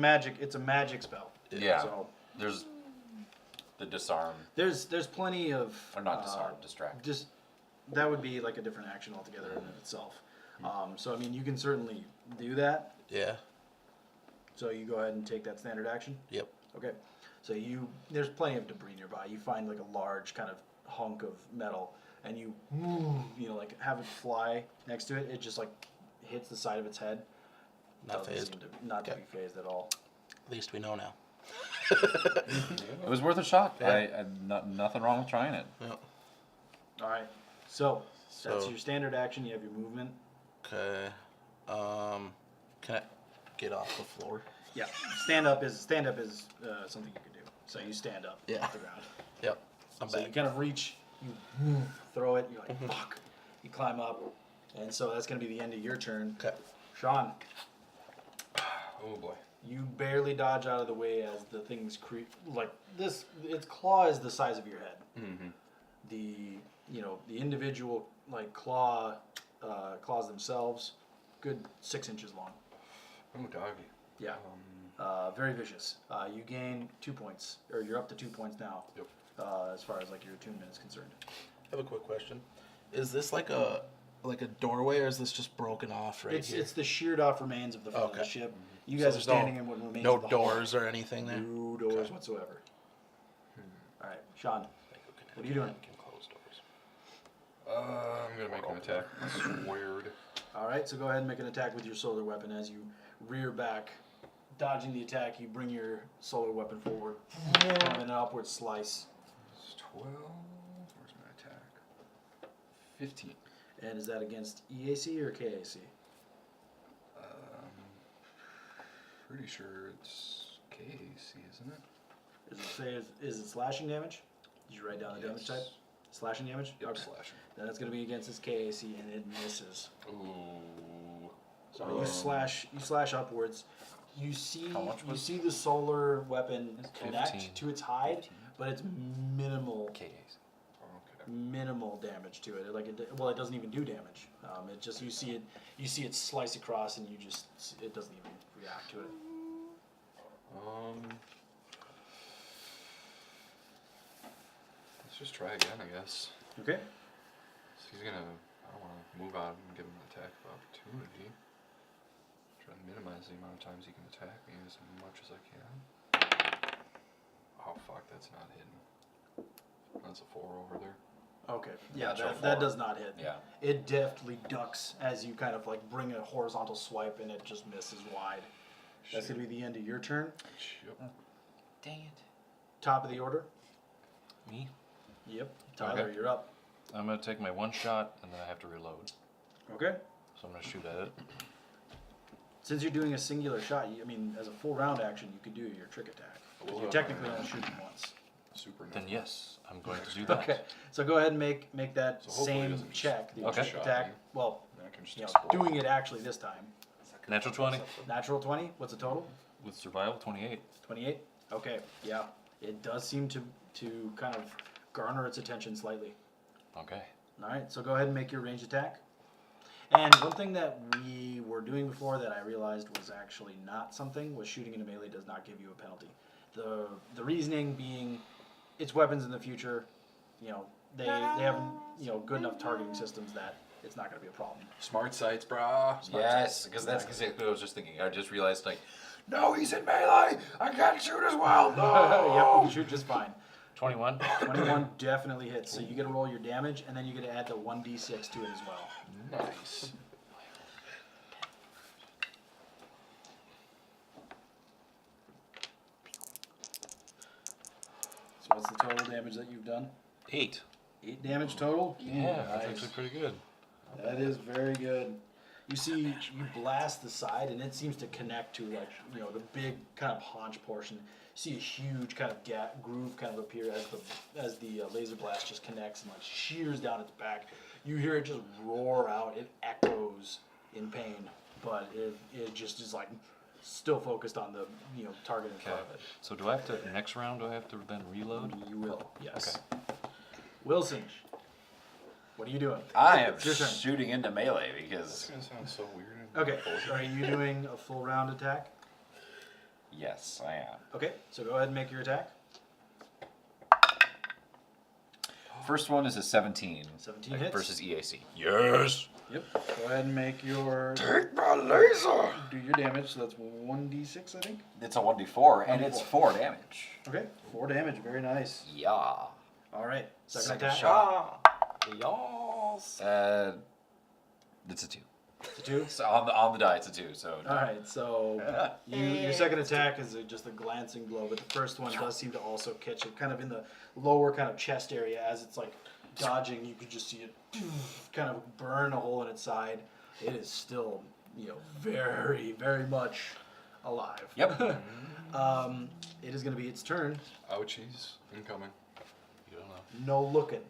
a magic spell. yeah, So there's the disarm there's plenty of or not disarm, distract. Just that would be like a different action altogether in itself. So I mean, you can certainly do that. Yeah. So you go ahead and take that standard action. Yep. Okay. So there's plenty of debris nearby. You find like a large kind of hunk of metal, and you like have it fly next to it. It just like hits the side of its head. Not Doesn't phased. seem to- not to Okay. be phased at all. At least we know now. It was worth a shot. Yeah. Nothing wrong with trying it. Yep. All right. So that's So- your standard action. You have your movement. Okay. Can I get off the floor? Yeah. Stand up is something you can do. So you stand up Yeah. off the ground. Yep. I'm So you back. kind of reach, you throw it, you're like, fuck. You climb up, and so that's going to be the end of your turn. Okay. Sean, Oh boy. you barely dodge out of the way as the thing's like this. Its claw is the size of your head. Mm-hmm. The individual like claws themselves, good 6 inches long. Oh doggy. Yeah. Very vicious. You gain 2 points, or you're up to 2 points now. Yep. As far as like your attunement is concerned. I have a quick question. Is this like like a doorway, or is this just broken off right here? It's the sheared off remains of the front of the Okay. ship. You So guys are there's standing in what remains no of the hull. doors or anything there? No doors whatsoever. All right, Sean, what are you doing? Can close doors. I'm gonna make an attack. Squared. All right, so go ahead and make an attack with your solar weapon as you rear back, dodging the attack. You bring your solar weapon forward, kind of in an upward slice. It's 12. Where's my attack? 15. And is that against EAC or KAC? Pretty sure it's KAC, isn't it? Does it say is it slashing damage? Did you write down the damage type? Slashing damage? Yep, Okay. slashing. Then it's going to be against its KAC and it misses. Ooh. So you slash upwards. You see How much was- the solar weapon connect 15. to its hide, but it's minimal KAs. Okay. minimal damage to it. It doesn't even do damage. It just you see it slice across and it doesn't even react to it. Let's just try again, I guess. Okay. So he's gonna. I don't want to move out and give him an attack of opportunity. Try to minimize the amount of times he can attack me as much as I can. Oh fuck, that's not hidden. That's a 4 over there. Okay. Yeah, Natural that four. does not hit. Yeah. It deftly ducks as you kind of like bring a horizontal swipe and it just misses wide. That's gonna be the end of your turn. Yep. Dang it. Top of the order. Me? Yep. Tyler, Okay. you're up. I'm gonna take my one shot and then I have to reload. Okay. So I'm gonna shoot at it. Since you're doing a singular shot, as a full round action, you could do your trick attack. Well, You're technically only shooting once. Super. Then yes, I'm going to do that. Okay. So go ahead and make that So hopefully it same doesn't just check. The Okay. trick attack. Well, I can just you know, explode. doing it actually this time. Natural 20 Natural 20. What's the total? with survival 28. 28. Okay. Yeah. It does seem to kind of garner its attention slightly. Okay. All right. So go ahead and make your ranged attack. And one thing that we were doing before that I realized was actually not something was shooting into melee does not give you a penalty. The reasoning being, it's weapons in the future. They have good enough targeting systems that it's not going to be a problem. Smart sights, brah. Yes, because that's exactly what I was just thinking. I just realized, like, no, he's in melee. I can't shoot as well. Yep, No. you can shoot just fine. 21. 21 definitely hits. So you get to roll your damage, and then you get to add the 1d6 to it as well. Nice. So what's the total damage that you've done? 8. 8 damage total? Yeah, that's Nice. actually pretty good. That is very good. You see, you blast the side, and it seems to connect to the big kind of haunch portion. You see a huge kind of groove kind of appear as the laser blast just connects and shears down its back. You hear it just roar out. It echoes in pain, but it just is still focused on the target in front of it. So do I have to, next round, do I have to then reload? You will, yes. Wilson, what are you doing? I am It's your turn. shooting into melee It's because, gonna sound so weird. Okay, are you doing a full round attack? yes, I am. Okay, so go ahead and make your attack. First one is a 17. 17 hits. Versus EAC. Yes. Yep. Go ahead and make your Take my laser. do your damage. So that's 1d6, I think. It's a 1d4 and it's 4 damage. Okay, 4 damage. Very nice. Yeah. All right. Second attack. shot. Yes. It's a 2. It's a 2. So on the die, it's a 2. So All right. So your second attack is just a glancing blow, but the first one does seem to also catch it kind of in the lower kind of chest area as it's dodging. You could just see it kind of burn a hole in its side. It is still very very much alive. Yep. It is going to be its turn. Ouchies. Incoming. You don't know. No looking.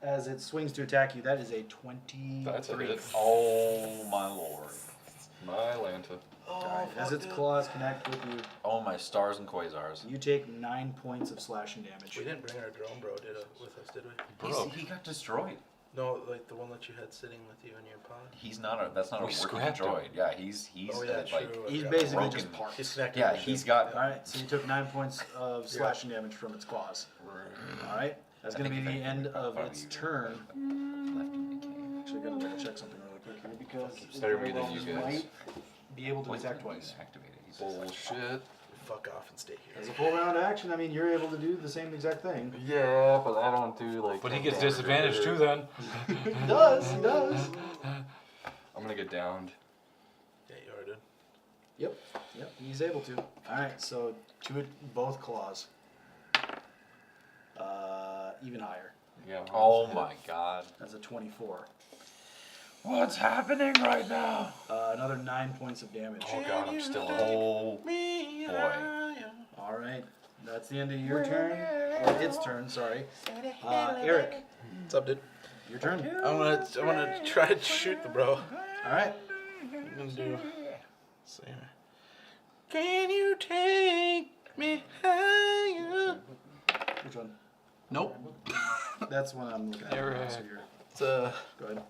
As it swings to attack you, that is a 23. That's a hit. Oh my lord. My Lanta. Alright, as its claws connect with you, Oh my stars and quasars. you take 9 points of slashing damage. We didn't bring our drone bro with us, did we? Broke. He got destroyed. No, like the one that you had sitting with you in your pod. He's not a. That's not We a working scrapped him. droid. Yeah, he's Oh, yeah, like. true. He's Yeah. basically broken. just parts. He's connected. Yeah, to the he's ship. got. Alright, so you took 9 points of slashing damage from its claws. Alright, that's I going to be think the if I end can of follow its you. turn. Left in the cave. Actually, gotta double check something really quick here because Keeps everything very well you guys. might be able to Why attack didn't you twice. activate it? He's Bullshit. Fuck off and stay here. As a full round action, I mean, you're able to do the same exact thing. Yeah, but I don't do like. But he gets disadvantaged too then. He does, he does. I'm gonna get downed. Yeah, you already did. Yep, he's able to. Alright, so both claws. Even higher. Yeah. Oh my god. That's a 24. What's happening right now? Another 9 points of damage. Oh god, I'm still up. Oh boy. Alright, that's the end of your turn. Or its turn, sorry. Eric, What's up, dude? your turn. I wanna try to shoot the bro. Alright. I'm gonna do. See. Can you take me higher? Which one? Nope. That's one I'm looking at. Eric. So you're- It's Go ahead.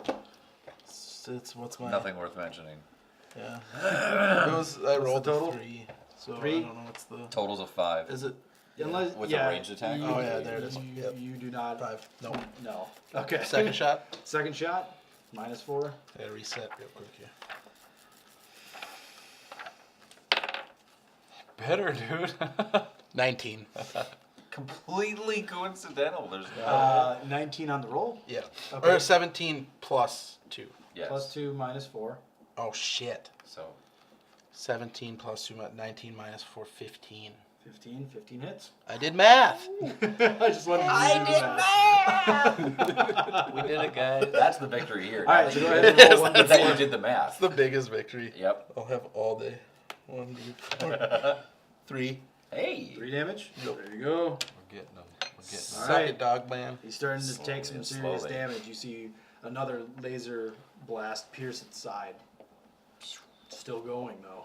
it's what's my Nothing worth mentioning. Yeah. I rolled the total? a 3. So 3? I don't know what's the. Totals of 5. Is it Unless, With a yeah, ranged attack? Oh, yeah, there it is. You, Yep. you do not. 5? Nope. No. Okay. Second shot. Second shot. -4. I gotta reset real quick here. Better, dude. 19. Completely coincidental. There's 19 on the roll. Yeah. Okay. Or 17 plus 2. yes. +2, -4. Oh shit. So 17 plus 2, 19 minus 4, 15. 15 hits. I did math. I just wanted to We did it, guys. that's the victory here. All right, Now so that go you ahead and did- roll one that d4. you did the math. That's the biggest victory Yep. I'll have all day. 1, 3. Hey. 3 damage. Nope. There you go. We're getting them. We're getting them. All Suck right. it, dog man. He's starting to Slowly take some and serious slowly. damage. You see another laser blast pierce its side. Still going though.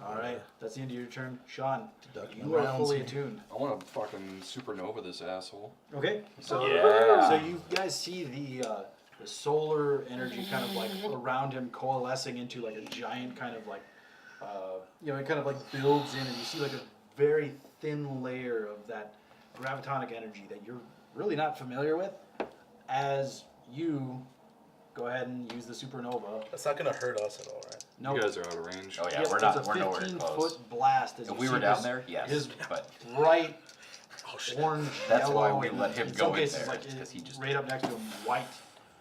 All right, that's the end of your turn, Sean. Deducting You are rounds fully here. attuned. I want to fucking supernova this asshole. Okay, so Yeah. so you guys see the solar energy kind of like around him coalescing into like a giant kind of like it kind of like builds in, and you see like a very thin layer of that gravitonic energy that you're really not familiar with. As you go ahead and use the supernova. That's not gonna hurt us at all, right? No, You guys are out of range. Oh yeah, Yep, we're it's not. a We're nowhere 15-foot close. blast. As If you we see were down this- there, yes. his But bright Oh shit. orange, That's yellow, why we and let him in go some in cases, there, like is 'cause he just- right up next to him, white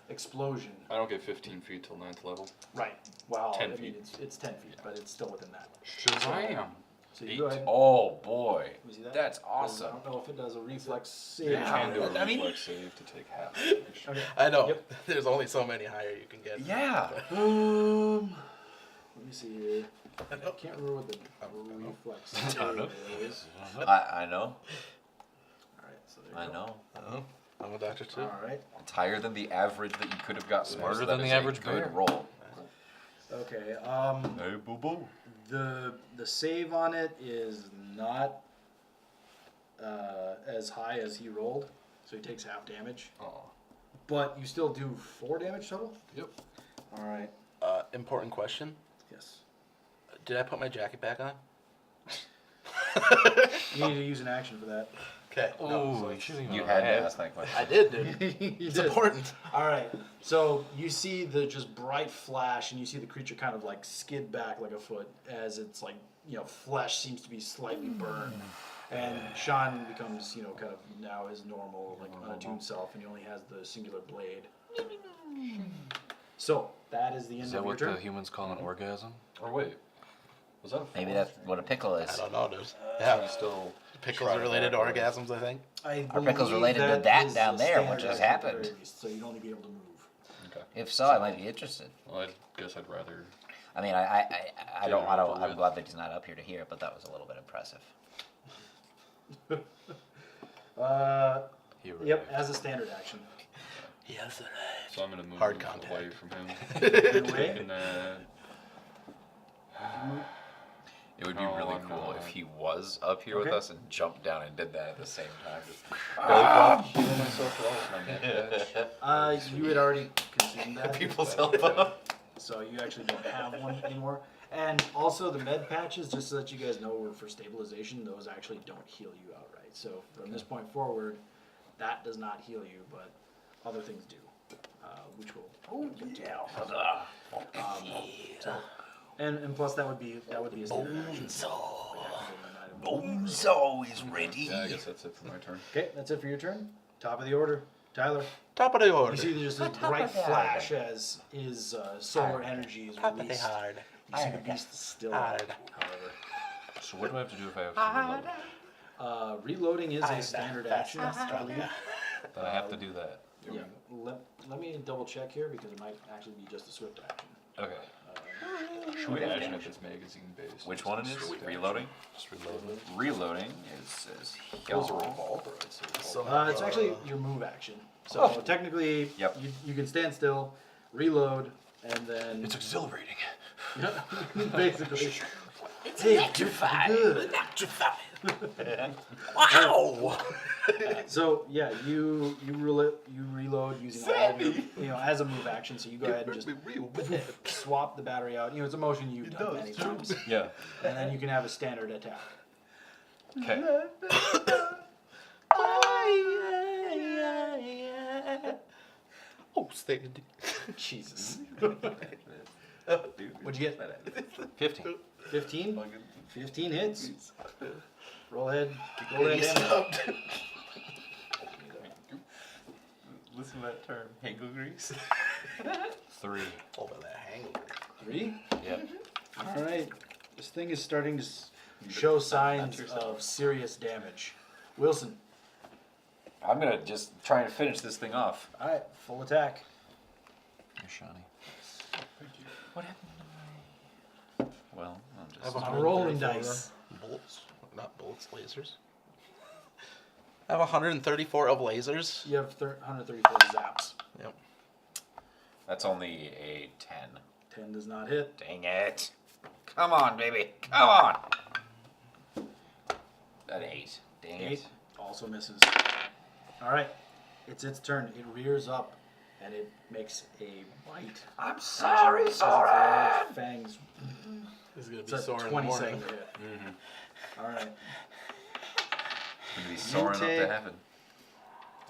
explosion. I don't get 15 feet till 9th level. Right. Well, 10 I mean, feet. it's 10 feet, but it's still within that. Shazam! So you go ahead. oh boy, Let me see that. that's 'Cause I awesome. don't know if it does a reflex save. You can do a I mean- reflex save to take half damage. Okay. I know. Yep. There's only so many higher you can get. Yeah. Let me see here. I can't remember what the reflex I don't know. save is. I know. All right, so there you I know. Oh, I'm a doctor too. All right. It's higher than the average that you could have got. Smarter so that than the is a average good bear. roll. Okay. Hey, boo boo. The save on it is not as high as he rolled, so he takes half damage. Oh. But you still do 4 damage total. Yep. All right. Important question. Yes. Did I put my jacket back on? You need to use an action for that. Okay. Oh, you shouldn't even You know had to that. ask that question. I did, dude. You It's did. important. All right. So you see the just bright flash, and you see the creature kind of like skid back like a foot as it's like flesh seems to be slightly burned, and Sean becomes kind of now his normal like unattuned self, and he only has the singular blade. So that is the end Is of that your what turn. the humans call an orgasm? Or wait. Was that a Maybe four? that's what a pickle I is. don't know, dude. You Yeah. still. Pickles are related to orgasms, I think. I Our pickle's believe related to that is down a there, standard which just action at the happened. very least, so you'd only be able to move. Okay. If so, I might be interested. Well, I guess I'd rather. I mean, I'm glad that he's not up here to hear it, but that was a little bit impressive. He Yep, arrived. as a standard action. Yes. So I'm gonna move Hard contact. away from him. Away? And, It would be Oh, really I'm cool not. if he was up here with Okay. us and jumped down and did that at the same time. Just, heal myself for all of my med patch. You had already consumed that. people's elbow. So you actually don't have one anymore. And also the med patches, just so that you guys know, were for stabilization. Those actually don't heal you outright. So from this point forward, that does not heal you, but other things do. which will. Oh yeah. So, and plus that would be a standard action. Bonesaw is ready. Yeah, I guess that's it for my turn. Okay, that's it for your turn. Top of the order, Tyler. Top of the order. You see there's just this bright flash as his solar energy is Top of the released. hard. You see the beast is still Hard. up, however. So what do I have to do if I have to reload? Reloading is a standard action, I believe. Then I have to do that. Yeah. Let me double check here because it might actually be just a swift action. Okay. Should we imagine if it's magazine based? Which one it is? Reloading? Just reload. Reloading is Kills a revolver, I'd say. It's actually your move action. So technically, Yep. you can stand still, reload, and then It's exhilarating. basically. Hey, electrified. Good. Wow! So yeah, you reload using all of your, as a move action. So you go ahead and just swap the battery out. It's a motion you've done many times, Yeah. and then you can have a standard attack. Okay. Oh, stand. Jesus. Dude, What'd you get? 15. 15? 15 hits. Roll ahead. Roll ahead damage. Listen to that term, hangle grease. 3. Over that hangover. 3? Yep. All right. This thing is starting to show signs of serious damage. Wilson. I'm gonna just try and finish this thing off. All right. Full attack. You're shiny. What happened to my... Well, I'm just... I'm rolling dice. Bullets. Not bullets, lasers. I have 134 of lasers. You have 134 zaps. Yep. That's only a 10. 10 does not hit. Dang it. Come on, baby. Come on. An 8. Dang 8 it. also misses. All right. It's its turn. It rears up and it makes a bite. I'm sorry, As its sorry. large fangs. This is gonna It's be a sore in the 20 morning. second hit. All right. It's gonna be sore enough take- to heaven.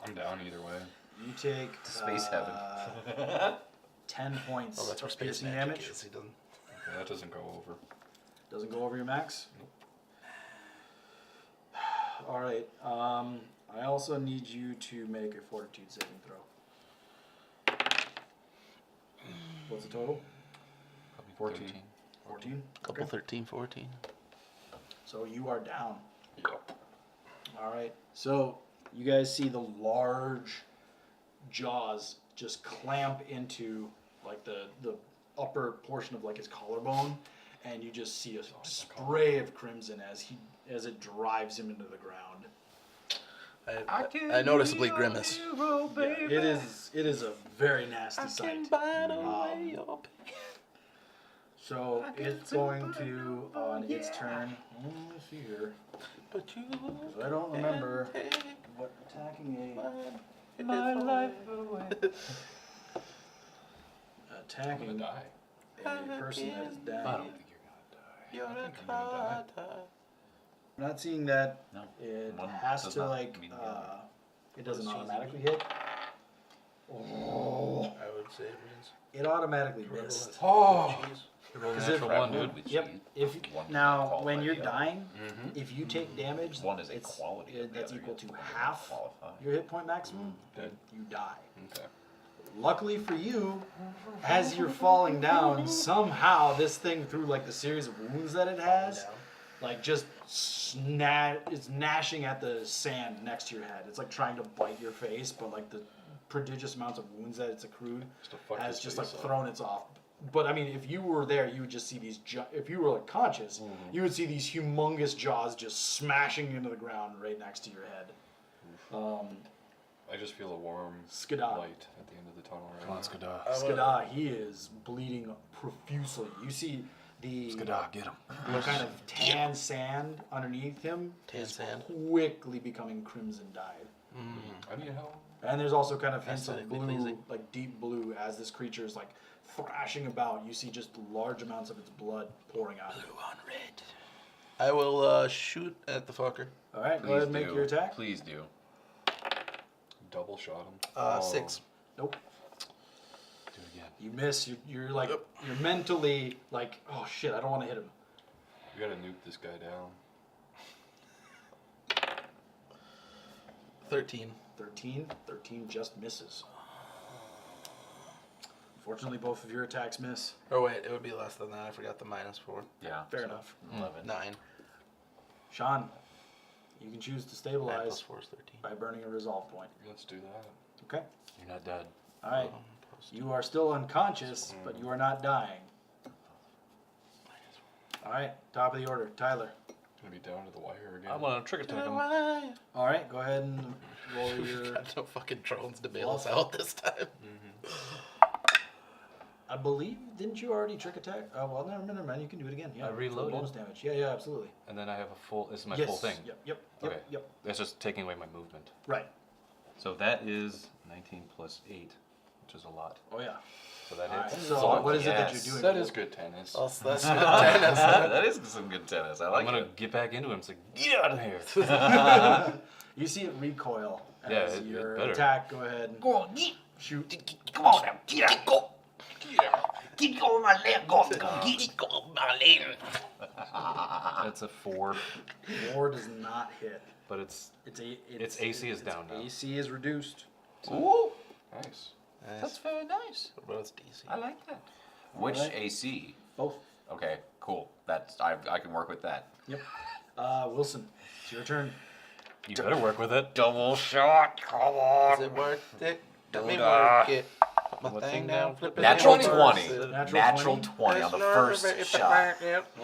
I'm down either way. You take Space heaven. 10 points Oh, that's where of space piercing magic damage. is. He doesn't. Okay, that doesn't go over. Doesn't go over your max? Nope. All right. I also need you to make a fortitude saving throw. What's the total? 14. 14? Couple 13, 14. So you are down. Yep. All right. So you guys see the large jaws just clamp into like the upper portion of like his collarbone, and you just see a spray of crimson as it drives him into the ground. I noticeably grimace. It is a very nasty sight. So it's going to on its turn. Let's see here. But you 'Cause I don't remember what attacking my life away. attacking die. a person that is I down. don't think you're gonna die. You're I a think I'm gonna die. AKATA. I'm not seeing that. No. It One has does to not like mean the other. it doesn't automatically hit. Oh, I would say it means. it automatically missed. Oh! You rolled a 'Cause if- natural one, dude. Which Yep. you- If one does not now qualify when you're the other. dying, Mm-hmm. if you take damage, One is a it's- quality of the that's other. equal to One does not half qualify. your hit point maximum. Dead. You die. Okay. Luckily for you, as you're falling down, somehow this thing, through like the series of wounds that it has, like just it's gnashing at the sand next to your head. It's like trying to bite your face, but like the prodigious amounts of wounds that it's accrued Just to fuck has his just like face up. thrown it off. But I mean, if you were there, you would just see these. If you were like conscious, you would see these humongous jaws just smashing into the ground right next to your head. I just feel a warm Skada. light at the end of the tunnel right Come on, now. Skada. Skada, he is bleeding profusely. You see the Skada, get him. kind of tan sand underneath him Tan is sand. quickly becoming crimson dyed. I need help. And there's also kind of hints of Aesthetically blue, pleasing. like deep blue, as this creature is like thrashing about. You see just large amounts of its blood pouring out. Blue on red. I will shoot at the fucker. All right, go ahead and make your attack. Please do. Double shot him. 6. Nope. Do it again. You miss. You're like you're mentally like, oh shit, I don't want to hit him. We gotta nuke this guy down. 13. 13 just misses. Unfortunately, both of your attacks miss. Or wait, it would be less than that. I forgot the -4. Yeah. Fair enough. 11. 9. Sean, you can choose to 9 stabilize plus 4 is 13. by burning a resolve point. Let's do that. Okay. You're not dead. All right. Plus You are still unconscious, but you are not dying. All right. Top of the order, Tyler. Gonna be down to the wire again. I'm gonna trick attack him. Why? All right. Go ahead and roll your. Got no fucking drones to bail us out this time. I believe, didn't you already trick attack? Oh, well, never mind. You can do it again. Yeah. I for reloaded. bonus damage. Yeah, absolutely. And then I have a full. This is my yes. full thing. Yep. Okay. Yep. That's just taking away my movement. Right. So that is 19 plus 8, which is a lot. Oh, yeah. So that All right. hits. So, what is it that yes. you're doing? That is good tennis. Oh, so that's That is some good tennis. I like I'm gonna it. get back into him. It's like, get out of here. You see it recoil as Yeah, it your better. attack. Go ahead and Go on, shoot. come on now, get out, go. Get over my leg, go, get go my leg. That's a 4, 4 does not hit. but it's Its AC is down now. AC is reduced. Ooh, Nice. that's very nice. What about DC? I like that. Which Alright. AC? Both. Okay, cool. That's I can work with that. Yep. Wilson, it's your turn. You better work with it. Double shot, come on. Is it worth it? Let me Duda. work it. Put my thing down, flip it Natural over. 20. Natural Natural 20? 20 on the first shot.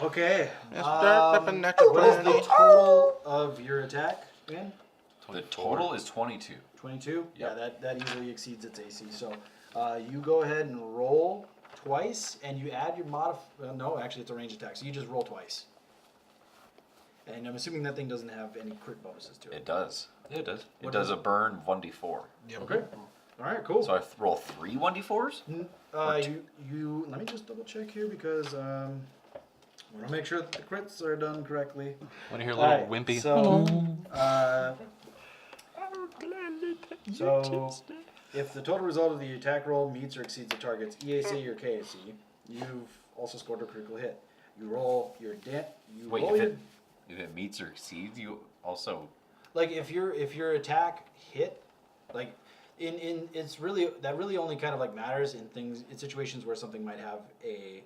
Okay. Start flipping natural What is the 20. total of your attack again? The total is 22. 22? Yep. Yeah, that easily exceeds its AC. So you go ahead and roll twice, and you add your no, actually, it's a range attack. So you just roll twice. And I'm assuming that thing doesn't have any crit bonuses to it. It does. Yeah, it does. It What does is a burn 1d4. Okay. All right, cool. So I roll 3 1d4s? You let me just double check here because I want to make sure that the crits are done correctly. Want to hear a little Alright, wimpy? So if the total result of the attack roll meets or exceeds the target's EAC or KAC, you've also scored a critical hit. You roll your Wait, roll if it meets or exceeds, you also. like if your attack hit, like in it's really that really only kind of like matters in situations where something might have a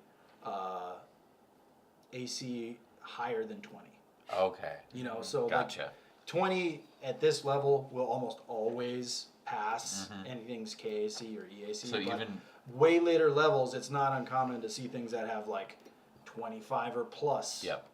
AC higher than 20. Okay. You know, so like, Gotcha. 20 at this level will almost always pass anything's KAC or EAC. So but even. way later levels, it's not uncommon to see things that have like 25 or plus Yep.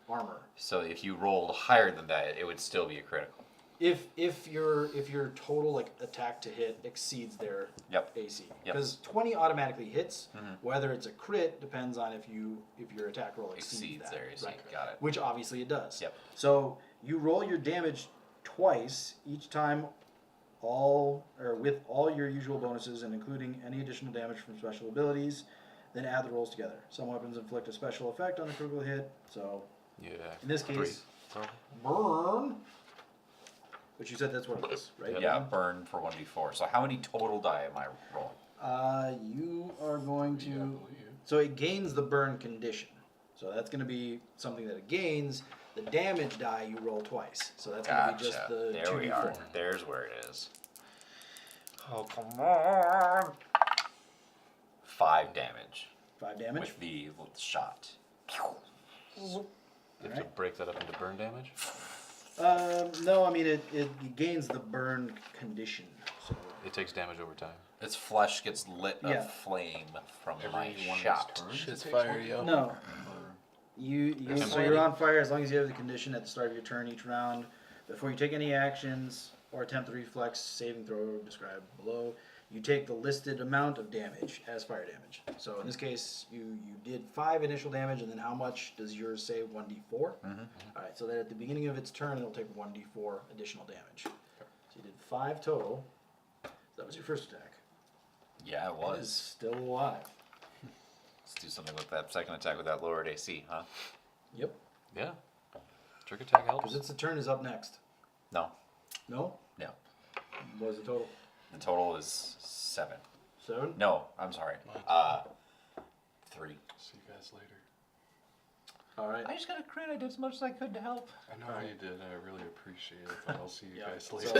armor. So if you rolled higher than that, it would still be a critical. If your total like attack to hit exceeds their Yep. AC, Yep. because 20 automatically hits. Whether it's a crit depends on if your attack roll exceeds that. their AC. Right. Got it. Which obviously it does. Yep. So you roll your damage twice each time, with all your usual bonuses and including any additional damage from special abilities. Then add the rolls together. Some weapons inflict a special effect on the critical hit. So Yeah. in this case, 3. burn. But you said that's what it is, right? Yeah, burn for 1d4. So how many total die am I rolling? You are going to. So it gains the burn condition. So that's going to be something that it gains. The damage die you roll twice. So that's going to be just Gotcha. the There 2d4. we are. There's where it is. Oh, come on. 5 damage 5 damage. with the shot. You have to Alright. break that up into burn damage. No, I mean it gains the burn condition. So It takes damage over time. Its flesh gets lit Yeah. flame from my Every one of shot. his turns. Shit's it takes fire, one? yo. no, so you're on fire as long as you have the condition at the start of your turn each round. Before you take any actions or attempt the reflex saving throw described below, you take the listed amount of damage as fire damage. So in this case, you did 5 initial damage, and then how much does yours say? 1d4. All right, so that at the beginning of its turn, it'll take 1d4 additional damage. So you did 5 total. That was your first attack. Yeah, it It is was. still alive. Let's do something with that second attack with that lowered AC, huh? Yep, Yeah. Trick attack helps. because its turn is up next. No. No? No. What was the total? The total is 7. 7? No, I'm sorry. 3. See you guys later. All right. I just got a crit. I did as much as I could to help. I know you did, and I really appreciate it, but I'll see you Yeah. guys So, later.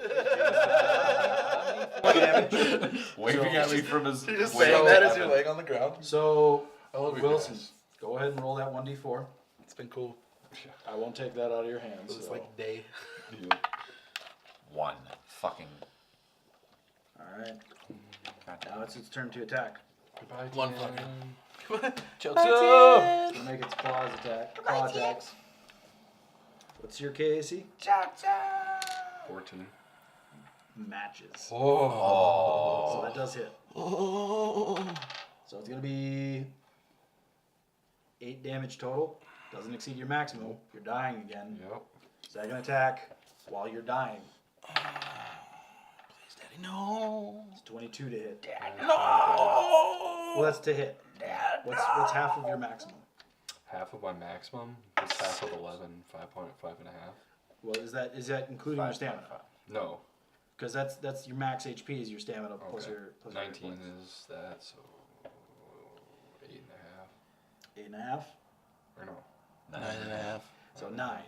Waving at me from his. You're just way saying up that to as you're heaven. laying on the ground. so I love you Wilson, guys. go ahead and roll that 1d4. It's been cool. I won't take that out of your hands. It's so. like day. 1. Fucking. All right. God Now it's its turn to attack. Goodbye, One Tim. fucking. Jokes up! It's gonna make its claw attacks. What's your KAC? 14. Matches. Oh. So that does hit. Oh. So it's gonna be 8 damage total. Doesn't exceed your maximum. You're dying again. Yep. Second attack while you're dying. Please, Daddy, no. It's 22 to hit. No. Well, that's to hit. What's half of your maximum? Half of my maximum. It's half of 11. 5.5 and a half. Well, is that including your stamina? No. Because that's your max HP is your stamina plus Okay. your 19 points. is that, so 8.5. 8.5. Or no. 9.5. So 9.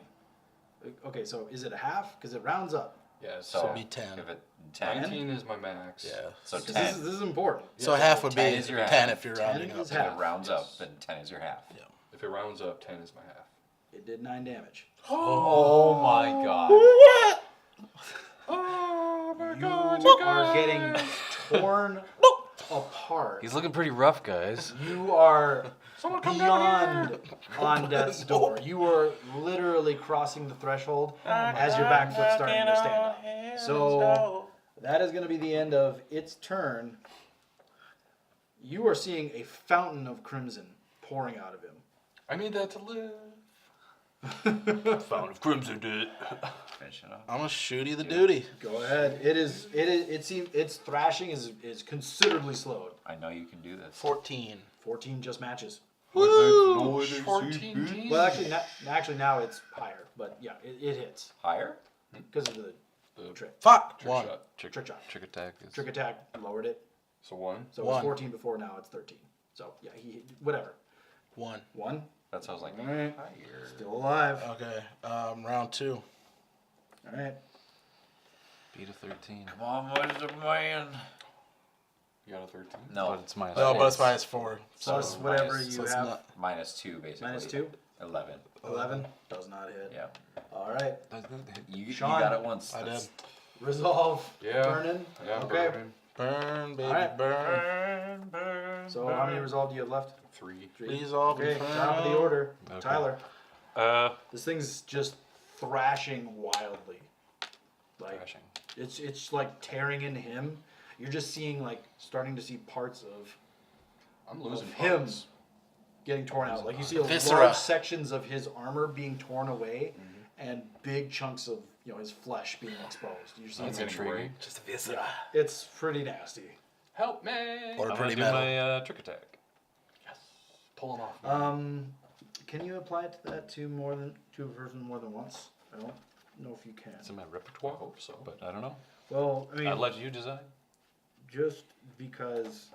Okay, so is it a half? Because it rounds up. Yeah, So so it'd be 10. Give it 10. 19 is my max. Yeah. So 'Cause 10. This is important. So Yeah, half would 10 be is your 10 half. if you're 10 rounding is up. If half. it rounds Yes. up, then 10 is your half. If it rounds up, 10 is my half. It did 9 damage. Oh my god. Oh my You are getting torn apart. He's looking pretty rough, guys. You are Someone come down beyond on death's door. You are literally crossing the threshold as your back foot's starting to stand up. So that is going to be the end of its turn. You are seeing a fountain of crimson pouring out of him. I need that to live. Fountain of Crimson did. Finish it up. I'm gonna shoot you the duty. Go ahead. It seems its thrashing is considerably slowed. I know you can do this. 14. 14 just matches. Woo! 14 Gs? Well, actually now it's higher, but yeah, it hits Higher? because of the The trick. Fuck. trick One. shot. Trick shot. Trick attack is. Trick attack lowered it. So 1. So it was One. 14 before, now it's 13. So yeah, whatever. One. 1, That sounds like Alright. higher. still alive. Okay. Round 2. All right. Beat a 13. Come on, what's the man? You got a 13? No, But it's minus No, four. but it's minus 4. Plus So, whatever minus- you it's have. not. -2 basically. -2. 11. 11 does not hit. Yeah. All right. You Sean, got it once. I That's- did. Resolve. Yeah. Burning. Yeah, Okay. burning. Burn, baby, Alright. burn. So how many resolve do you have left? 3. 3. Resolve Okay. Inferno. Top of the order. Okay. Tyler. This This thing's just thrashing wildly. Like crashing. it's like tearing into him. You're just seeing starting to see parts of I'm losing him parts. getting torn out. Like you see Viscera. large sections of his armor being torn away, and big chunks of his flesh being exposed. You're seeing That's getting intriguing. great. Just a viscera. it's pretty nasty. Help me! Or I'm pretty gonna do metal. my trick attack. Yes. Pull him off. Can you apply it to that to a person more than once? I don't know if you can. It's in my I repertoire, hope so. but I don't know. Well, I mean, I'll let you decide. just because.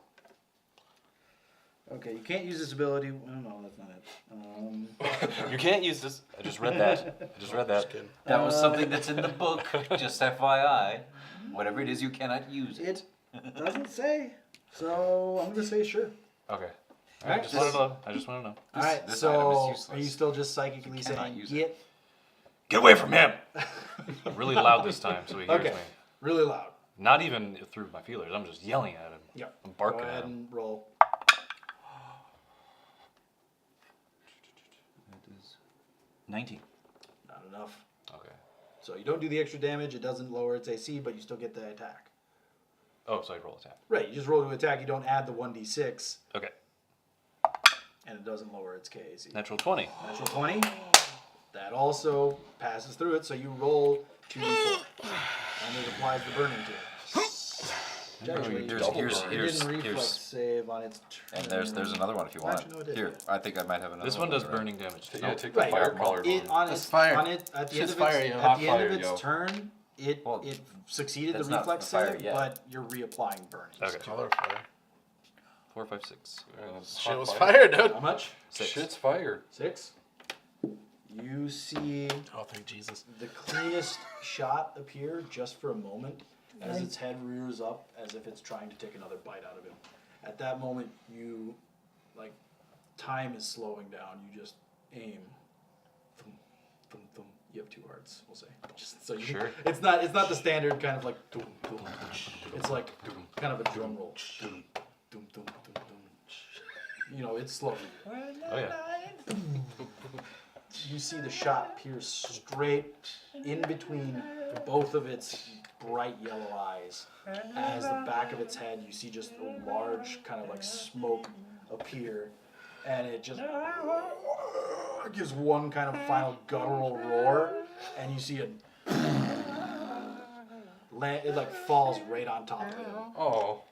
Okay, you can't use this ability. Oh, no, that's not it. You can't use this. I just read that. I just read that. Just kidding. That was something that's in the book. Just FYI. Whatever it is, you cannot use it. It doesn't say. So I'm gonna say sure. Okay. I Alright, just want to know. I just want to know. All right. this So item is useless. are you still just psychically You cannot saying use it. get Get away from him! Really loud this time, so he hears Okay. me. really loud? Not even through my feelers. I'm just yelling at him. Yeah. I'm barking Go at ahead him. and roll. That is 19. Not enough. Okay. So you don't do the extra damage. It doesn't lower its AC, but you still get the attack. Oh, so I roll attack. Right. You just roll to attack. You don't add the 1d6, Okay. and it doesn't lower its KAC. Natural 20. Natural 20. That also passes through it, so you roll 2d4. And it applies the burning to it. Actually, Here's- it here's- didn't reflex here's- save on its turn. And there's another one if you want Actually, no, it it. did. Here, I think I might have another This one does already. burning damage. Yeah, No. take the Right. fire colored It, one. on That's its, fire. on it, at the end Just of fire, its, yo. at Hot the end of fire, its yo. turn, it Well, it succeeded the that's not reflex the fire save, yet. but you're reapplying burning. Okay. Color fire. 4, 5, 6. Shit was fire, dude. How much? 6. Shit's fire. 6. You see Oh, thank Jesus. the cleanest shot appear just for a moment as its head rears up as if it's trying to take another bite out of him. At that moment, you, like, time is slowing down. You just aim. Thum, thum, thum. You have 2 hearts, we'll say. Just so you, Sure. It's not the standard kind of like. Dum, dum, dum. It's like kind of a drum roll. Dum, dum, dum, dum, dum. You know, it's slow. Oh, yeah. You see the shot pierce straight in between both of its bright yellow eyes. As the back of its head, you see just a large kind of like smoke appear, and it just gives one kind of final guttural roar, and you see it land. It like falls right on top of him. Oh.